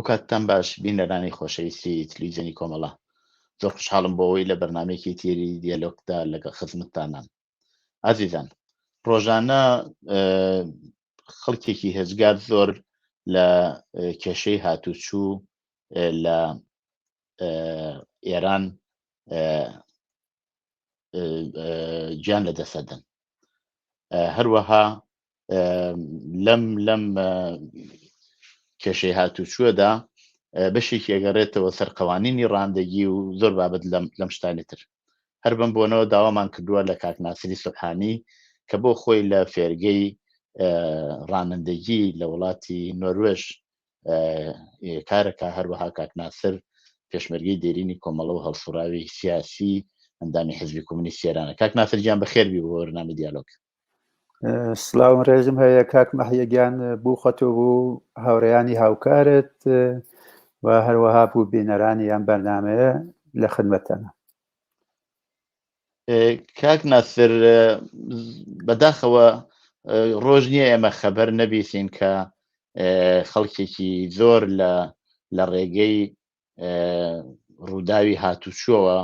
کاتتان باش بینەرانی خۆشەویستی تلویزیۆنی کۆمەڵە، زۆر خوشحاڵم بۆ ئەوەی لە بەرنامەیەکی تێری دیالۆگدا لەگەڵ خزمەتتانان. ئازیزان، ڕۆژانە خەڵکێکی هێزگار زۆر لە کێشەی هاتوچوو لە ئێران گیان لەدەسەدەن. هەروەها لەم کێشەی هاتوچووەدا بەشێکی ئەگەڕێتەوە سەر قەوانینی ڕاندەگی و زۆر بابەت لەم شتانێتر. هەر بم بۆنەوە داوامان کردووە لە کاک ناسری سوبحانی کە بۆ خۆی لە فێرگەی ڕانندگی لە وڵاتی نۆروێژ کارەکە. هەروەها کاک ناسر پێشمەرگەی دێرینی کۆمەڵە و هەڵسوراوی سیاسی ئەندامی حیزبی کۆمونیستی ئێرانە. کاک ناسر گیان بەخێربی بۆ بەرنامەی دیالۆگ. سلااو ڕێزم هەیە کاک مەحیەگیان بوو خەتۆ بوو هاوڕێیانی هاوکارت و هەروەها بوو بینەرانی ئەم بەرنامەیە لە خدمەتەنە. کاک ناسر، بەداخەوە ڕۆژ نییە ئێمە خەبەر نەبیستین کە خەڵکێکی زۆر لە ڕێگەی ڕووداوی هاتوچووەوە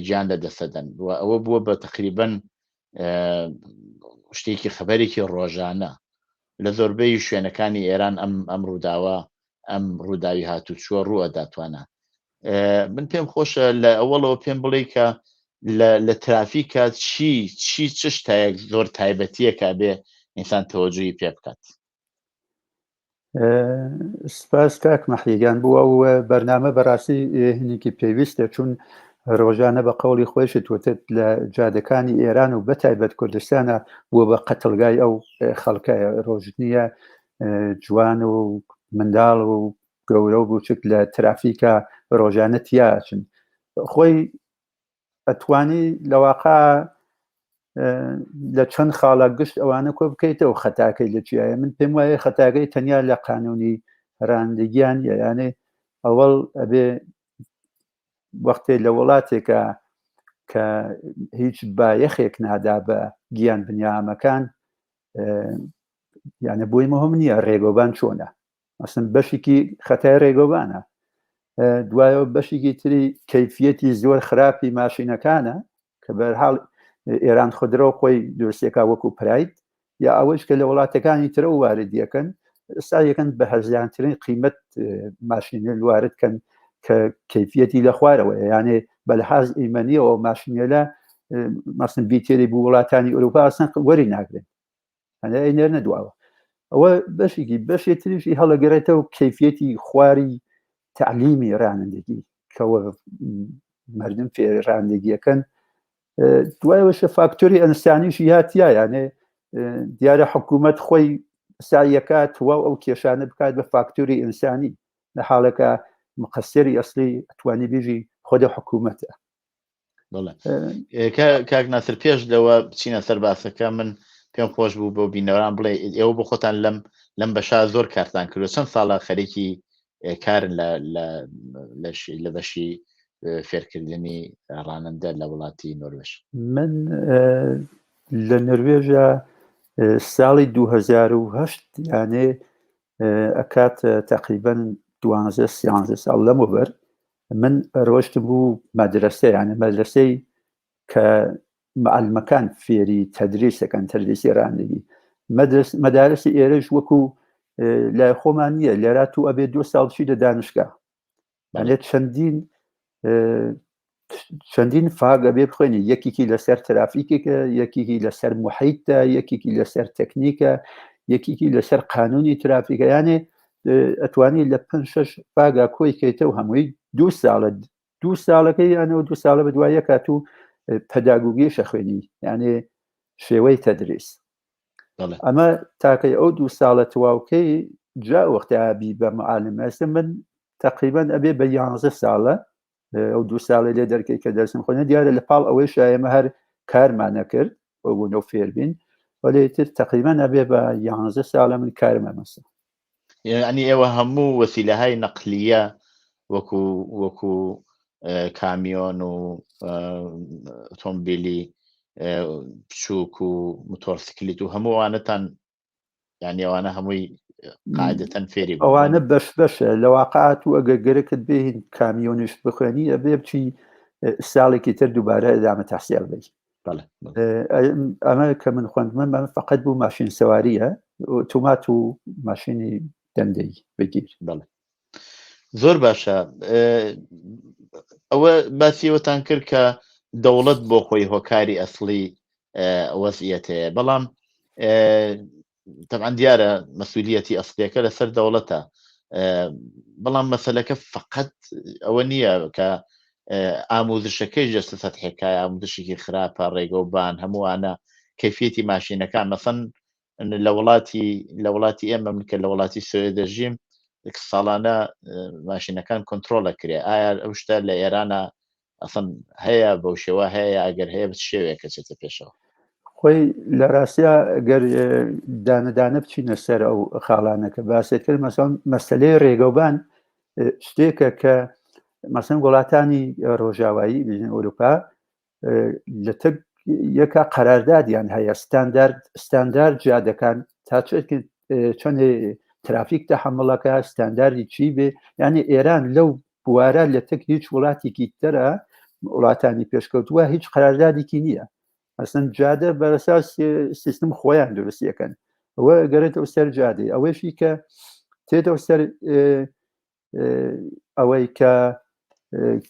گیان لەدەسەدەن و ئەوە بووە بە تقریبەن شتێکی خەبەرێکی ڕۆژانە لە زۆربەی شوێنەکانی ئێران. ئەم ڕووداوە ئەم ڕووداوی هاتوچووە ڕووە داتوانە. من پێم خۆشە لە ئەوڵەوە پێم بڵێ کە لە ترافیکە چی شتایەک زۆر تایبەتیەکە بێ ئینسان تەوەجوی پێ بکات. سپاس کاک مەحیەگیان بووە و بەرنامە بەڕاستی هەنێکی پێویستە، چون ڕۆژانە بە قەوڵی خۆشت وتت لە جادەکانی ئێران و بەتایبەت کوردستانە بووە بە قەتڵگای ئەو خەڵکایە. ڕۆژ نییە جوان و منداڵ و گەورە و بچووک لە ترافیکە ڕۆژانە تیاچن. خۆی ئەتوانی لەواقع لە چەند خاڵە گشت ئەوانە کۆ بکەیتەوە خەتاکەی لە چیایە. من پێم وایە خەتاکەی تەنیا لە قانونی ڕاندگیان یانێ ئەوەڵ ئەبێ وەختێ لە وڵاتێکە کە هیچ بایەخێک نادا بە گیان بنیامەکان، یانە بۆی مهم نییە ڕێگۆبان چۆنە، مەسن بەشێکی خەتای ڕێگۆبانە. دوایەوە بەشێکی تری کەیفیەتی زۆر خراپی ماشینەکانە کە بەرحاڵ ئێران خودرۆ خۆی دروستێکا وەکو پراید، یا ئەوەش کە لە وڵاتەکانی ترە واردیەکەن ئستا یەکەن بە هەرزیانترین قیمەت ماشینە واردکەن کە کەیفیەتی لە خوارەوە، یانێ بەلحاز ئیمەنیەوە ماشینێلە مەسن بیتێری بوو وڵاتانی ئەوروپا ئەسن وەری ناگرن ئەینەر نەدواوە. ئەوە بەشێکی تریشی هەڵەگەڕێتەوە کەیفیەتی خواری تعلیمی ڕانندگی کەوە مردم فێر ڕانندگیەکەن. دوایەوەشە فاکتۆری ئەنسانیشی هاتیە، یانێ دیارە حکوومەت خۆی سایەکات وا ئەو کێشانە بکات بە فاکتۆری ئینسانی، لە حاڵەکە مقەسەری ئەسلی ئەتوانی بێژی خۆدە حکوومەتە. کاک ناسر پێش لەوە بچینە سەر باسەکە، من پێم خۆش بوو بۆ بینەوەران بڵێ ئێوە بۆ خۆتان لەم بەشا زۆر کارتان کردو. چەند ساڵە خەریکی کارن لە بەشی فێرکردنی ڕانندە لە وڵاتی نۆروێژ؟ من لە نروێژە ساڵی 2008 یانێ ئەکات تقریبەن 12-13 ساڵ لەمەوبەر من ڕۆشتم بوو مەدرسە، یانە مەدرسەی کە معلمەکان فێری تەدریسەکەن، تەدریسی ڕانندگی. مەدارسی ئێرەش وەکو لای خۆمان نییە، لێرا تو ئەبێ 2 ساڵ چی لە دانشگا، بەڵێت چەندین فاگە بێ بخوێنی، یەکێکی لەسەر ترافیکێکە، یەکێکی لەسەر محیتە، یەکێکی لەسەر تەکنیکە، یەکێکی لەسەر قانونی ترافیکە، یانێ ئەتوانی لە 5-6 فاگا کۆی کەیتەوە هەمووی 2 ساڵەکەی یانەوە 2 ساڵە بەدوایە کات و پەداگوگیشە خوێنی، یانێ شێوەی تەدریس. ئەمە تاکەی ئەو 2 ساڵە تواوکەی جا وەختابی بە معالمەسە من تقریبان ئەبێ بە 11 ساڵە ئەو 2 ساڵی لێ دەرکەی کە دەرسم خوێنە. دیارە لە پاڵ ئەوەی شایەمە هەر کارمانەکرد بۆ بوونەوە فێربین، وەلێتر تقریبان ئەبێ بە 11 ساڵە من کارمە مەسە. یعنی ئێوە هەموو وەسیلەهای نەقلیە وەکو کامیۆن و ئۆتۆمبیلی بچووک و مۆتۆرسیکلێت و هەمووانتان، یعنی ئەوانە هەمووی قاعدەتەن فێری ئەوانە بەشە لە واقعات و ئەگە گەرەکت بێ کامیۆنش بخوێنی ئەبێ بچی ساڵێکی تر دووبارە ئەدامە تەحسیل بی ئەمە کە من خوێندمە فقط بوو ماشین سەواریە ئۆتۆمات و ماشینی دەندەی بگیر زۆر باشە ئەوە باسیەوەتان کرد کە دەوڵەت بۆ خۆی هۆکاری ئەسڵی وەزعیەتەیە بەڵام طبعا دیارە مەسئولیەتی ئەسڵیەکە لەسەر دەوڵەتە بەڵام مەسەلەکە فقط ئەوە نییە کە ئاموزشەکەی جەستە سەتحێکای ئاموزشێکی خراپە ڕێگەوبان هەمووانە کەفیەتی ماشینەکان مەسەن لە وڵاتی ئێمە من کە لە وڵاتی سوێ دەژیم ساڵانە ماشینەکان کۆنتترۆلە کرێ ئایا ئەو شتە لە ئێرانە ئەسن هەیە بەو شێوە هەیە ئەگەر هەیە شێوەیە کەچێتە پێشەوە خۆی لە ڕاستیا گەر دانەدانە بچینە سەر ئەو خاڵانەکە باست کرد مەسلەی ڕێگەوبان شتێکە کە مەسەن وڵاتانی ڕۆژاوایی بژین ئەوروپا لە تەک یەکە قەراردادیان هەیە ستاندارد جادەکان تا چۆن ترافیک تەحمڵەکە ستانداردی چی بێ یعنی ئێران لەو بوارە لە تەک هیچ وڵاتێکی ترە وڵاتانی پێشکەوتووە هیچ قەراردادێکی نییە ئەسن جادە بەرەساس سیستم خۆیان دروستیەکەن ئەوە گەرێتەوە سەر جادێ ئەوەشی کە تێتەوە سەر ئەوەی کە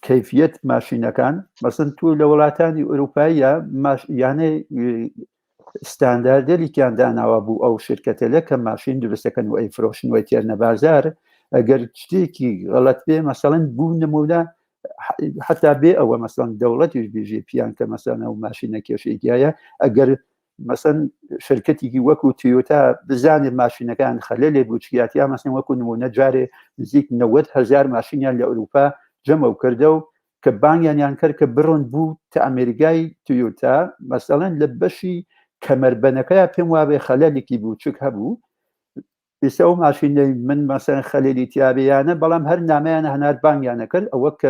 کەیفیەت ماشینەکان مەسن تو لە وڵاتانی ئەوروپاییە یانەی ستانداردێکیان داناوە بوو ئەو شرکەتەلە کە ماشین دروستەکەن و ئەی فرۆشنەوەی تێرنە بازار ئەگەر شتێکی غەڵەت بێ مەسەڵەن بوو نمونە حتا بێ ئەوە مەسەڵەن دەوڵەتیش بێژێ پیان کە مەسەڵەن ئەو ماشینە کێشێکیایە ئەگەر مەسەن شرکەتێکی وەکو تیۆتا بزانێت ماشینەکان خەلە لێ بچیاتیا مەسەن وەکو نمونە جارێ نزیک 90,000 ماشینیان لە ئەوروپا جەمە و کردە و کە بانگیان کرد کە بڕۆن بوو تا ئەمریکای تیۆتا مەسەڵەن لە بەشی کەمەربەنەکەی پێم وابێ خەلەلێکی بووچک هەبوو ئێستا ئەو ماشینەی من مەسەن خەلێلی تیابیانە بەڵام هەر نامەیانە هەنار بانگیانە کرد ئەوە کە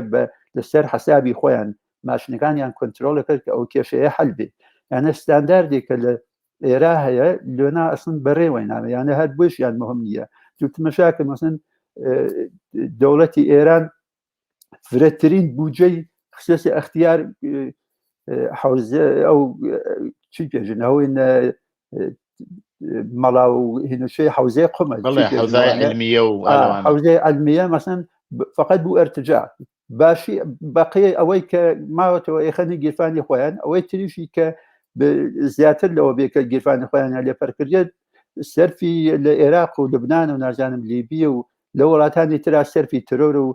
لەسەر حسابی خۆیان ماشینەکانیان کۆنتترۆلە کرد کە ئەو کێشەیە هەل بێ یانە ستانداردێکە لە ئێرا هەیە لێنا ئەسن بەڕێوەی نامە یانە هەر بۆشیان مهم نییە توتمەشاکە مەسن دەوڵەتی ئێران فرەترین بودجەی خصوصی اختیار حوزە ئەو چی پێژن ئەوەی مەڵا و هێنشەی حوزەی قومە حوزەی علمیە مەسەن فقط بوو ئەرتجا باشی بەقی ئەوەی کە ماوەتەوە ئێخەنی گیرفانی خۆیان ئەوەی تریشی کە زیاتر لەوە بێکە گیرفانی خۆیان لێپەرکردێت سەرفی لە عێراق و لبنان و نازانم لیبیە و لە وڵاتانی ترا سەرفی ترۆر و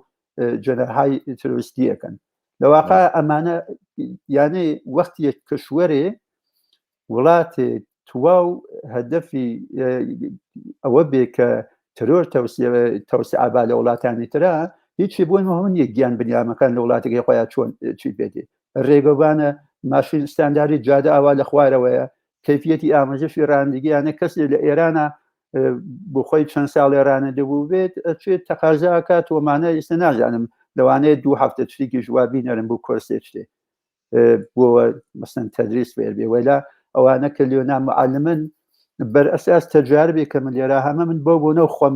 جەنەهای تروریستیەکەن لە واقع ئەمانە یانەی وەختی کشوەرێ وڵاتێ تواو هەدەفی ئەوە بێ کە ترۆر تەوسعابا لە وڵاتانی ترا هیچی بۆی مهم نیە گیان بنیامەکان لە وڵاتێکی خۆیان چۆن چی بێتێ ڕێگەبانە ماشین ستانداری جادە ئاوا لە خوارەوەیە کەفیەتی ئاماژەشی ڕاندگییانە کەسی لە ئێرانە بۆ خۆی چەند ساڵی ڕانە دەبوو بێت ئەچێت تەقازاکات ومانە ئێستا نازانم لەوانەیە 2 هەفتە تشتێکی ژوابی نەرم بوو کۆرسێ شتێ بۆ مەسەن تەدریس فێر بێ وەلا ئەوانە کە لێنا معلمن بەرئەساس تەجاربێک کە من لێرا هەمە من بۆ نەو خۆم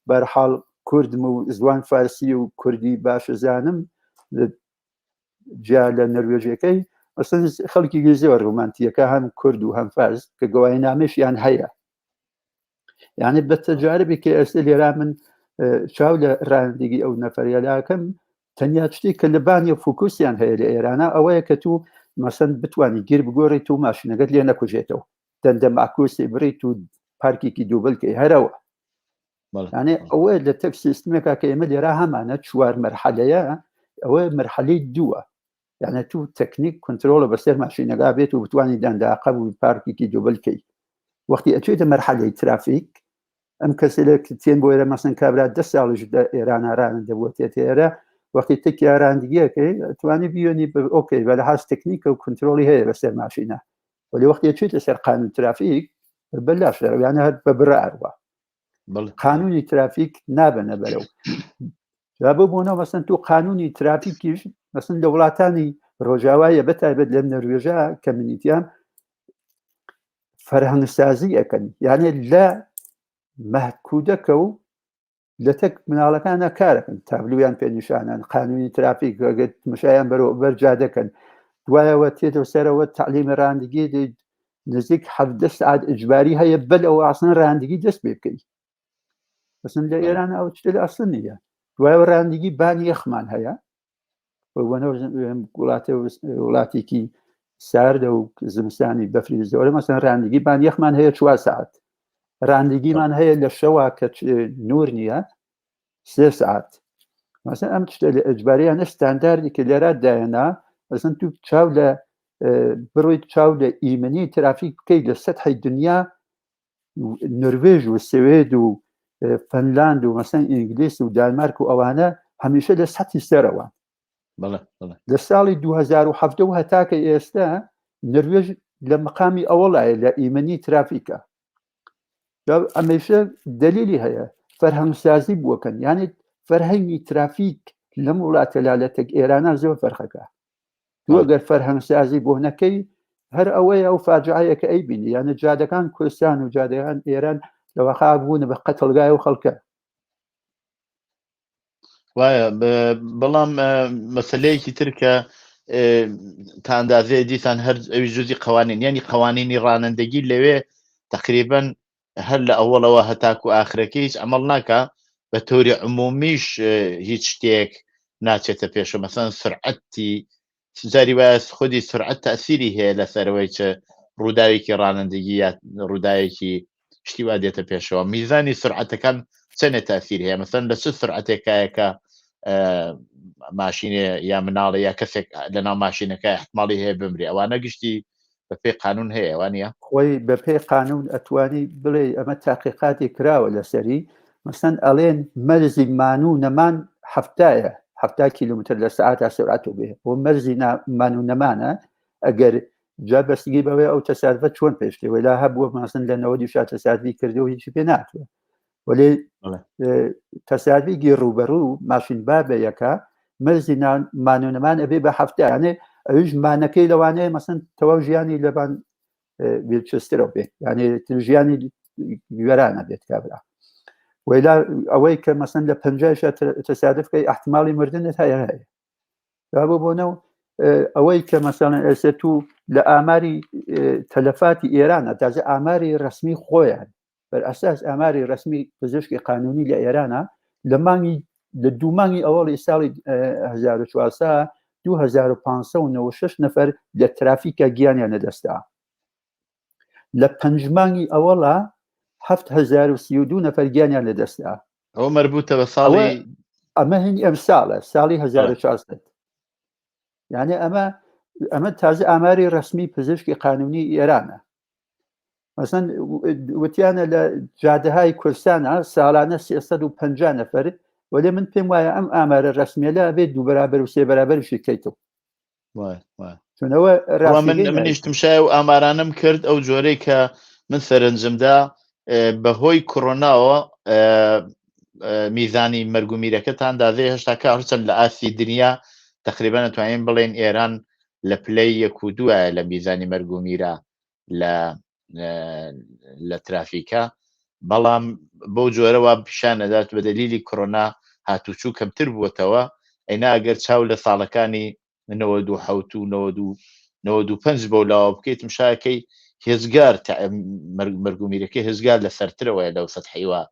بەرحاڵ کوردم و زوان فارسی و کوردی باشە زانم جا لە نەروێژیەکەی ئەسن خەڵکی زۆر ڕۆمانتیەکە هەم کورد و هەم فارس کە گەوای نامێشیان هەیە یعنی بە تەجاربێکی ئێستا لێرا من چاو لە ڕاندگی ئەو نەفەریەلاکەم تەنیا شتێک کە لە بانی فوکوسیان هەیە لە ئێرانە ئەوەیە کە تو مەسەن بتوانانی گیر بگۆڕیت و ماشینەکەت لێ نەکوژێتەوە دەندە ماکوسی بڕیت و پارکێکی دووبلکەی هەرەوە یعنی ئەوە لە تەک سیستمێکا کە ئێمە لێرا هەمانە 4 مەرحەلەیە ئەوە مەرحەلەی دووە یعنی تو تەکنیک کۆنتترۆلە بەسەر ماشینەکە بێت و بتوانانی دەنداقە و پارکێکی دووبلکەی وەختی ئەچێتە مەرحەلەی ترافیک ئەم کەسێک تێن بۆ ئێرە مەسەن کابرا 10 ساڵیش ئێران ئارانە دەبووێت ئێرە وەختی تێکی ئاراندگیەکەی توانی بیۆنی ئۆکەی بە لەحاز تەکنیکە و کۆنتترۆلی هەیە بەسەر ماشینە ولی وەختی چێتە سەر قانون ترافیک بەلاش دەڕویانە هەر بە بڕارەوە قانونی ترافیک نابنە بەرەو جابە بوونەوە مەسەن تو قانونی ترافیکیش مەسەن لە وڵاتانی ڕۆژاوایە بەتایبەت لەم نەروێژە کەمینیتیان فەرهەنگسازی ئەەکەن یانێ لە مەهکوو دەکە و لە تەک مناڵەکانە کارەکەن تابلویان پێنیشانان قانونی ترافیک گەت مشایان بەرەوبەر جادەکەن دوایەوە تێتە سەرەوە تعلیمە ڕاندگی نزیک 17 ساعت ئجباری هەیە بەل ئەو ئاسن ڕاندگی دەست پێ بکەی بەسن لە ئێران ئەو شتە لە ئەسڵ نییە دوایەوە ڕاندگی بانی یەخمان هەیە وڵاتێکی ساردە و زمستانی بەفری زۆرە مەسەن ڕاندگی بان یەخمان هەیە 4 ساعت ڕاندگیمان هەیە لە شەوە کە نور نییە 3 ساعت مەسەن ئەم شتە لە ئەجباریانە ستانداردی کە لێرە دایەنا مەسەن تو چاو لە بڕۆیت چاو لە ئیمنی ترافیک بکەیت لە سەتحی دنیا نروێژ و سوێد و فەنلاند و مەسەن ئینگلیس و دانمارک و ئەوانە هەمیشە لە سەتی سەرەوە لە ساڵی 2007 و هەتاکە ئێستا نروێژ لە مقامی ئەوەڵایە لە ئیمنی ترافیکە ئەمەشە دلیلی هەیە فەرهەنگسازی بووەکەن یعنی فەرهەنگی ترافیک لەم وڵاتە لالەتێک ئێرانە زۆر فەرخەکە دووەگەر فەرهەنگسازی بۆ نەکەی هەر ئەوەیە ئەو فاجعەیە کە ئەیبینی یانە جادەکان کوردستان و جادەکان ئێران لەوەخا بوون بە قەتڵگای و خەڵکە وایە بەڵام مەسلەیەکی ترکە تا ئەندازەیە دیسان هەر ئەوی جزئی قوانین یعنی قوانینی ڕانندگی لەوێ تقریبا هەر لە ئەوڵەوە هەتاکو ئاخرەکە هیچ ئەمەڵ ناکە بە تۆری عمومیش هیچ شتێک ناچێتە پێشە مەسەن سرعەتی جاری وایە خودی سرعەت تەئسیری هەیە لەسەرەوەی چ ڕووداوێکی ڕانندگی یا ڕووداوێکی شتی وا دێتە پێشەوە میزانی سرعەتەکان چەندێک تەئسیر هەیە مەسەن لە چ سرعەتێکایەکە ماشینێ یا مناڵە یا کەسێک لەناو ماشینەکە احتماڵی هەیە بمری ئەوانە گشتی بە پێی قانون هەیە وانە خۆی بە پێی قانون ئەتوانی بڵێ ئەمە تاقیقاتی کراوە لەسەری مەسەن ئەڵێن مەرزی مانوو نەمان هەفتایە 70 کیلومتر لە ساعت سرعت بێ بۆ مەرزی مانوو نەمانە ئەگەر جا بەستگی بەوەی ئەو تەسادفە چۆن پێشتێ وەلا هەبووە مەسەن لە 90 تەسادفی کردو هیچی پێ ناتوە وەلێ تەسادفێکی ڕوبەڕوو ماشین بابەیەکە مەرزی مانوو نەمان ئەبێ بە هەفتانێ ئەویش مانەکەی لەوانەیە مەسەن تەواو ژیانی لەبان ویلچسترەوە بێت یعنی ژیانی گوێرانە بێت کابرا ویلا ئەوەی کە مەسەن لە 50 تەسادفکەی احتمالی مردنت هەیە بۆ بۆنەوە ئەوەی کە مەسەڵەن ئێستا تو لە ئاماری تەلەفاتی ئێرانە تازە ئاماری ڕسمی خۆیان بەرئەساس ئاماری ڕسمی پزیشکی قانونی لە ئێرانە لە مانگی لە دوو مانگی ئەوەڵی ساڵی 1400 2596 نەفەر لە ترافیکە گیانیان نەدەستا لە 5 مانگی ئەوەڵە 7032 نەفەر گیانیان لەدەستا ئەوە مربوطە بە ساڵی ئەمە هینی ئەم ساڵە ساڵی 1400 یعنی ئەمە تازە ئاماری ڕسمی پزیشکی قانونی ئێرانە مەسەن وتیانە لە جادەهای کوردستانە ساڵانە 350 نەفەر وەلێ من پێم وایە ئەم ئامارە ڕسمیێلە بێت دوو بەرابەر و سێ بەرابەرشی کەیتەوە چونەوە منیشتم شای و ئامارانم کرد ئەو جۆرەی کە من سەرنجمدا بەهۆی کۆڕۆناوە میزانی مەرگومیرەکەتان دادێ هێشتا هەرچەند لە ئاسی دنیا تقریبا نتوانین بڵێن ئێران لە پلەی 1 و 2 لە میزانی مەرگومیرە لە ترافیکە بەڵام بۆ جۆرەوە پیشانەدات بە دەلیلی کۆڕۆنا هاتوچوو کەمتر بووەتەوە ئەینا ئەگەر چاو لە ساڵەکانی 97 و 95 بۆ لاوە بکەیتم شایەکەی هێزگار مەرگومیرەکەی هێزگار لە سەرترەوەی لەو سەدحیوە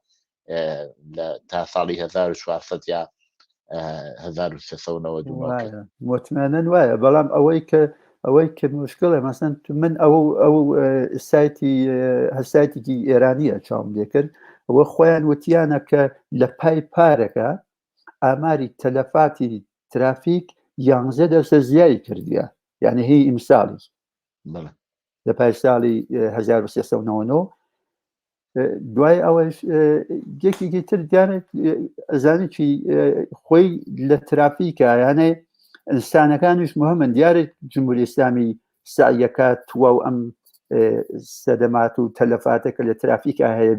تا ساڵی 1400 یا 1390 متمانەن وایە بەڵام ئەوەی کە مشکلە مەسەن من ئەو هەسایتێکی ئێرانیە چاوم لێ کرد ئەوە خۆیان وتیانە کە لە پای پارەکە ئاماری تەلەفاتی ترافیک 11% زیایی کردیە یعنی هی ئیمساڵی لە پای ساڵی 1399 دوای ئەوەش یەکێکی تر دیانێت ئەزانی چی خۆی لە ترافیکە یانێ ئینسانەکانیش مهمن دیارێت جمهوری ئیسلامی سعیەکە تووە و ئەم سەدەمات و تەلەفاتەکە لە ترافیکە هەیە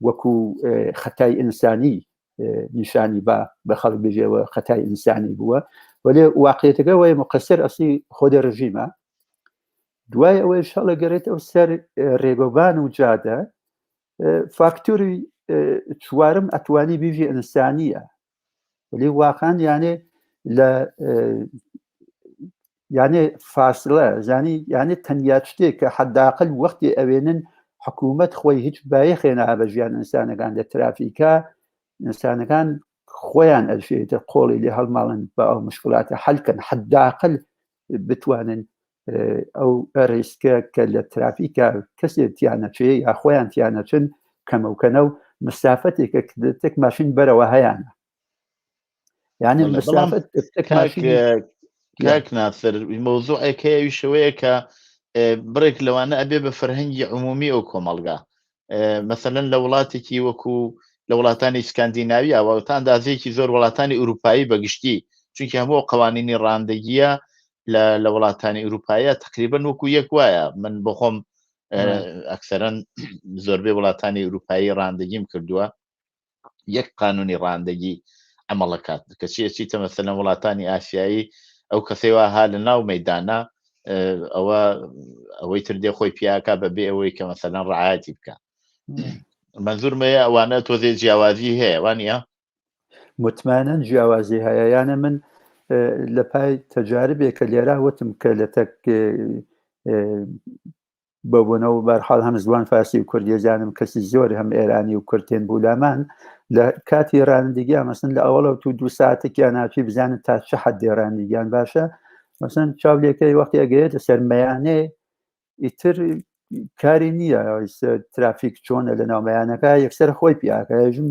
وەکو خەتای ئینسانی نیشانی بە خەڵک بژێەوە خەتای ئینسانی بووە وەلێ واقعیەتەکە وەیە مقەسەر ئەسی خۆدە ڕژیمە دوای ئەوەی شەڵە گەڕێت ئەو سەر ڕێگۆبان و جادە فاکتوری چوارم ئەتوانی بیژی ئینسانیە ولی واقعان یانێ فاصلە زانی یانێ تەنیا شتێک کە حەداقل وەختی ئەوێنن حکوومەت خۆی هیچ بایەخێنە بە ژیان ئینسانەکان لە ترافیکە ئینسانەکان خۆیان ئەلفێتە قۆڵی لێ هەڵماڵن بە ئەو مشکلاتە حەلکەن حەداقل بتوانن ئەو ڕیسکە کە لە ترافیکە کەسێک تیانەچێ یا خۆیان تیانەچن کەمەوکەنە و مسافەتێکە تێک ماشین بەرەوە هەیەە یعنی مسافەت کاک ناسر مۆزوعێکەیەوی شوەیە کە بڕێک لەوانە ئەبێ بە فەرهەنگی عمومی ئەو کۆمەڵگا مەسەلەن لە وڵاتێکی وەکو لە وڵاتانی سکاندیناوی ئاوەتان ئەندازەیەکی زۆر وڵاتانی ئوروپایی بەگشتی چونکی هەموو قوانینی ڕاندەگیە لە وڵاتانی ئوروپایە تقریبا وەکو یەک وایە من بۆخۆم ئەکسەرەن زۆربەی وڵاتانی ئوروپایی ڕاندەگیم کردووە یەک قانونی ڕاندەگی ئەمەڵەکات کە چیتە مەسەلەن وڵاتانی ئاسیایی ئەو کەسێوا ها لە ناو مەیدانە ئەوەی تردێ خۆی پیاکە بەبێ ئەوەی کە مەسەلەن ڕعایەتی بکە منزورمەیە ئەوانە تۆزێ جیاوازی هەیە وانە مطمئنەن جیاوازی هەیە یانە من لە پای تەجاربێک کە لێرا وتم کە لە تەک بەبوونەوە بەرحاڵ هەم زوان فارسی و کوردیزانم کەسی زۆر هەم ئێرانی و کورتێن بولامان لە کاتی ڕاندگیان مەسن لە ئەوڵە تو 2 ساعتێکیان ناچی بزانن تا چه حەدی ڕاندگیان باشە مەسن چاولێکەکەی وەختی ئەگەێتە سەرمەیانێ ئیتر کاری نییە ترافیک چۆنە لە ناومەیانەکە یەکسەر خۆی پیاکەژم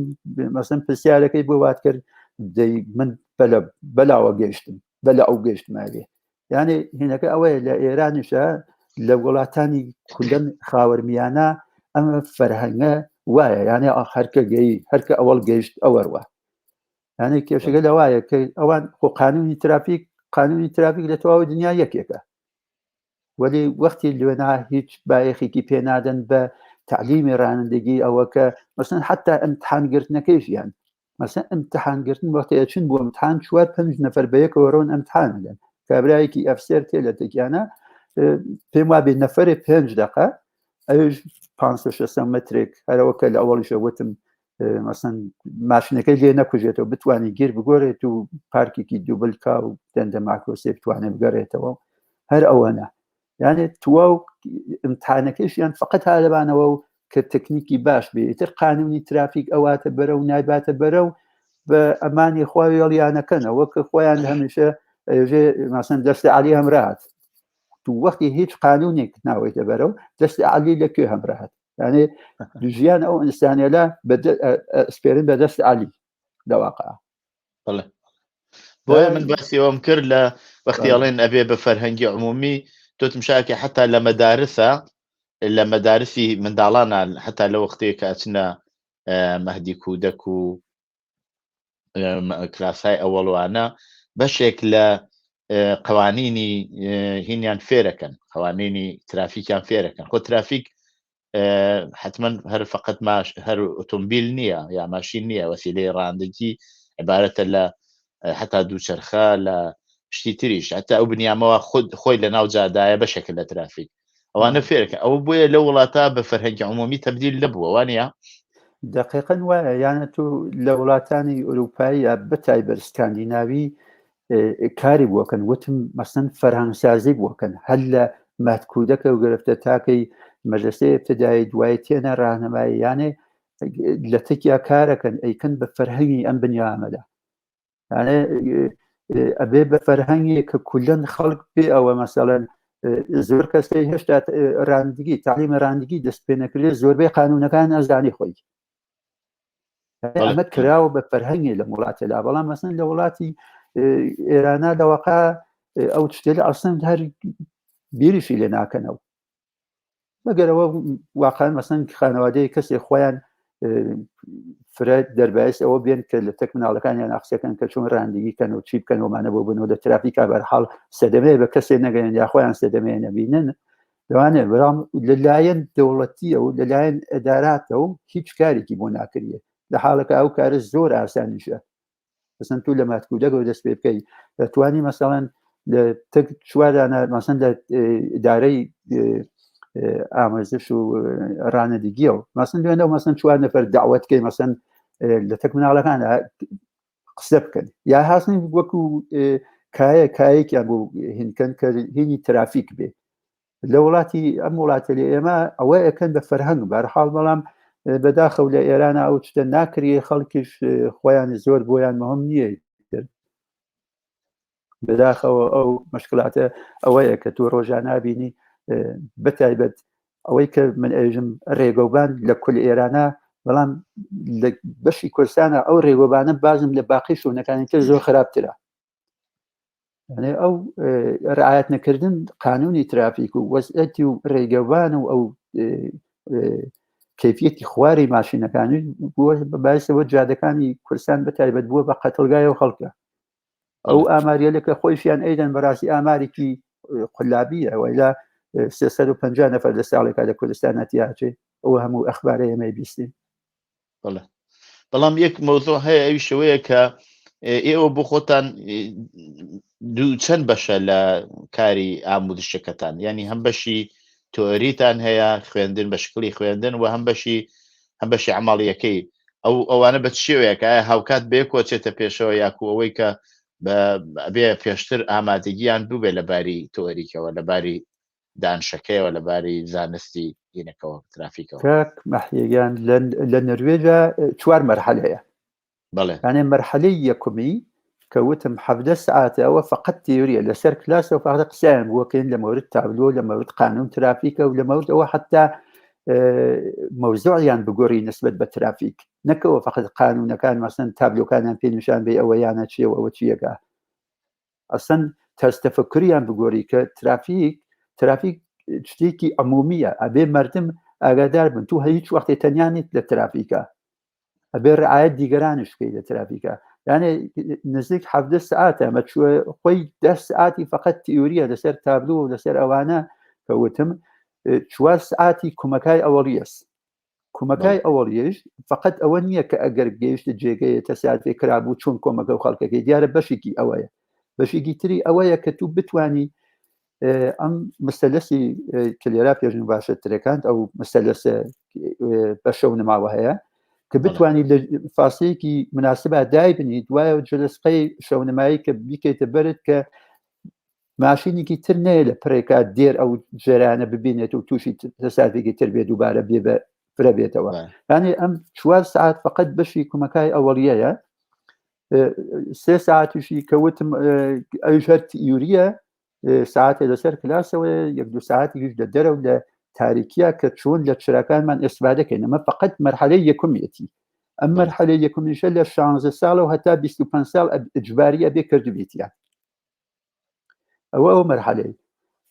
مەسن پرسیارەکەی بۆ وات کرد من بەلاوە گەشتم بەلا ئەو گەشتماوێ یعنی هینەکە ئەوەیە لە ئێرانیشە لە وڵاتانی کوردن خاوەرمیانە ئەمە فەرهەنگە وایە یعنی هەرکە گەی هەرکە ئەوەڵ گەیشت ئەوەروە یعنی کێشەکە لە وایە کە ئەوان خۆ قانونی ترافیک لە تەواوی دنیا یەکێکە ولی وەختی لێنا هیچ بایەخێکی پێنادەن بە تعلیمی ڕانندگی ئەوە کە مەسەن حتا ئەمتحانگرتنەکەیشیان مەسەن ئەمتحانگرتن وەختی ئەچن بۆ ئەمتحان 4-5 نەفەر بەیەکەوە ڕۆن ئەمتحانەدەن کابرایەکی ئەفسەر تێ لە تێکیانە پێم وابێ نەفەرێ 5 دقە ئەوش 500 مترێک هەرەوەکە لە ئەوڵیشە وتم مەسەن ماشینەکەی لێ نەکوژێتەوە بتوانانی گیر بگۆڕێت و پارکێکی دووبلکا و دەندە ماکۆسێ بتوانێت بگەڕێتەوە هەر ئەوەنە یعنی تواو ئیمتحانەکەیشیان فقط هالەبانەوە و کە تەکنیکی باش بێ ئیتر قانونی ترافیک ئەواتە بەرە و نایباتە بەرە و بە ئەمانی خۆی هێڵیانەکەنەوە کە خۆیان هەمیشە مەسەن دەستی عەلی هەمرات تو وەختی هیچ قانونێک ناوێتە بەرە و دەستی عەلی لەکوێ هەمرات یعنی ژیان ئەو ئینسانیەلا سپێرن بە دەستی عەلی لەواقع بۆیە من بەسیەوەم کرد لە وەختی ئەڵێن ئەبێ بە فەرهەنگی عمومی تۆتم شاکە حتا لە مەدارسە لە مەدارسی منداڵانە حتا لە وەختەیە کە ئەچنە مەهدی کودەک و کراسای ئەوەڵوانە بەشێک لە قوانینی هینیان فێرەکەن قوانینی ترافیکیان فێرەکەن خۆ ترافیک حتمما هەر فقط هەر ئۆتۆمبیل نییە یا ماشین نییە وەسیلەی ڕاندگی عبارەتە لە حتا دووچەرخە لە شتی تریش حتا ئەو بنیامەوە خۆی لە ناو جادایە بەشێک لە ترافیک ئەوانە فێرەکە ئەو بۆیە لە وڵاتە بە فەرهەنگی عمومی تەبدیل نەبووە وانە دقیقاً وایە یانە تو لە وڵاتانی ئوروپایی یا بەتایبەت سکاندیناوی کاری بووەکەن وتم مەسەن فەرهەنگسازی بووەکەن هەر لە مەتکودەکە و گرفتە تاکەی مەجلسەی ابتدایی دوای تێنە ڕاهنمایی یانێ لە تێکیا کارەکەن ئەیکەن بە فەرهەنگی ئەم بنیامەدا یانێ ئەبێ بە فەرهەنگی کە کولەن خەڵک بێ ئەوە مەسەڵەن زۆر کەسی هێشتا ڕاندگی تعلیمە ڕاندگی دەست پێ نەکرێت زۆربەی قانونەکان ئەزانی خۆی ئەمە کراوە بە فەرهەنگی لە وڵاتێدا بەڵام مەسەن لە وڵاتی ئێرانە دەوەقا ئەو شتێ ئەسڵەن هەر بیریشی لێ ناکەنەوە مەگەرەوە واقعا مەسەن خانەوادەی کەسێک خۆیان فرەت دەربایس ئەوە بێن کە لە تەک مناڵەکانیان ئاقسەکەن کە چۆن ڕاندگی کەن و چی بکەنەوەمانە بۆ بنەوە لە ترافیکا بەرحاڵ سەدەمەیە بە کەسێک نەگەن یا خۆیان سەدەمەیە نەبینن لەوانێ بەڵام لەلایەن دەوڵەتیە و لەلایەن ئەداراتەوە هیچ کارێکی بۆ ناکرێت لە حاڵەکە ئەو کارە زۆر ئاسانیشە مەسەن تو لە ماتکودەکەەوە دەست پێ بکەی دەتوانی مەسەڵەن لە تەک چوارانە مەسەن لە ئیدارەی ئامۆزش و ڕانەدیگیەوە مەسن دوێنەوە مەسن 4 نەفەر داوەتکەی مەسن لە تەک مناڵەکانە قسە بکەن یا هاستنی وەکو کایەکیان بۆ هینکەن کە هینی ترافیک بێ لە وڵاتی ئەم وڵاتە لێ ئێمە ئەوە ئەکەن بە فەرهەنگ بەرحاڵ بەڵام بەداخەو لە ئێرانە ئەو شتە ناکرێ خەڵکیش خۆیان زۆر بۆیان مەهم نییە بەداخەوە ئەو مشکلاتە ئەوەیە کە تۆ ڕۆژان نابینی بەتایبەت ئەوەی کە من ئەژم ڕێگەوبان لە کول ئێرانە بەڵام لە بەشی کوردستانە ئەو ڕێگەوبانە بازم لە باقی شوونەکانی تر زۆر خراپترە ئەو ڕعایەت نەکردن قانونی ترافیک و وەزعەتی و ڕێگەوبان و ئەو کەیفیەتی خواری ماشینەکانی بەبایسەوە جادەکانی کوردستان بەتایبەت بووە بە قەتڵگایە و خەڵکە ئەو ئاماریەکە خۆیشیان ئەیدەن بەڕاستی ئامارێکی قولابیە وەیلا 350 نەفەر لە ساڵێکا لە کوردستان هەتیاچێ ئەوە هەموو ئەخبارە ئێمەی بیستین بەڵام یەک مەوزوع هەیە ئەوی شەوەیە کە ئێوە بۆ خۆتان دوو چەند بەشە لە کاری ئامودشەکەتان ینی هەم بەشی تۆریتان هەیە خوێندن بە شکلی خوێندن و هەم بەشی عماڵیەکەی ئەوانە بە شێوەیەکە هاوکات بێ کۆچێتە پێشەوە یاکو ئەوەی کە بێ پێشتر ئامادەگییان بووبێ لە باری تۆریکەوە لە باری دانشەکەیەوە لە باری زانستی هینەکەەوە ترافیکەوە مەحیگان لە نروێژە 4 مەرحەلەیە یانێ مەرحەلەی یەکمی کە وتم 17 ساعتە ئەوە فقط تێوریە لەسەر کلاسەوە فقط قسەیان بووەکەین لە مەورد تابلۆ لە مەورد قانون ترافیکە و لە مەورد ئەوە حتا مەوزوعیان بگۆڕی نسبت بە ترافیک نەکەوە فقط قانونەکان مەسەن تابلۆکانیان پێ نیشان بێ ئەوە یانە چیەوە ئەوە چیەکە ئەسەن تەستەفەکوریان بگۆڕی کە ترافیک شتێکی عمومیە ئەبێ مردم ئاگادار بن تو هیچ وەختێ تەنیانیت لە ترافیکە ئەبێ ڕعایەت دیگەرانش بکەی لە ترافیکە یانێ نزیک 17 ساعتە ئەمە چووە خۆی 10 ساعتی فقط تیوریە لەسەر تابلۆ و لەسەر ئەوانە کە وتم 4 ساعتی کومەکای ئەوەڵیەس کومەکای ئەوەڵیش فقط ئەوە نییە کە ئەگەر گەیشتە جێگەیە تەساتێ کرابوو چۆن کۆمەکە و خەڵکەکەی دیارە بەشێکی ئەوەیە بەشێکی تری ئەوەیە کە تو بتانی ئەم مەسەلەسی کلێرا پێژن باشەترەکان ئەو مەسەلەسە بەشە و نماوە هەیە کە بتانی لە فاسەیەکی مناسبە دایبنی دوایە جلسقەی شەونەمایی کە بیکەیتە بەرت کە ماشینێکی تر نەیە لە پڕێکا دێر ئەو جێرانە ببینێت و تووشی تەساتێکی تر بێ دووبارە بێ بە فرە بێتەوە یانێ ئەم 4 ساعت فقط بەشی کومەکای ئەوەڵیەیە 3 ساعتیشی کەوتم ئەوش هەر تیوریە ساعتێ لەسەر کلاسەوە 1-2 ساعتیش لە دەرەو لە تاریکیە کە چۆن لە چراکانمان ئێستفادەکەین ئەمە فقط مەرحەلەی یەکەمیەتی ئەم مەرحەلەی یەکەمیشە لە 16 ساڵ و هەتا 25 ساڵ ئجباریە بێ کردوبێتیان ئەوە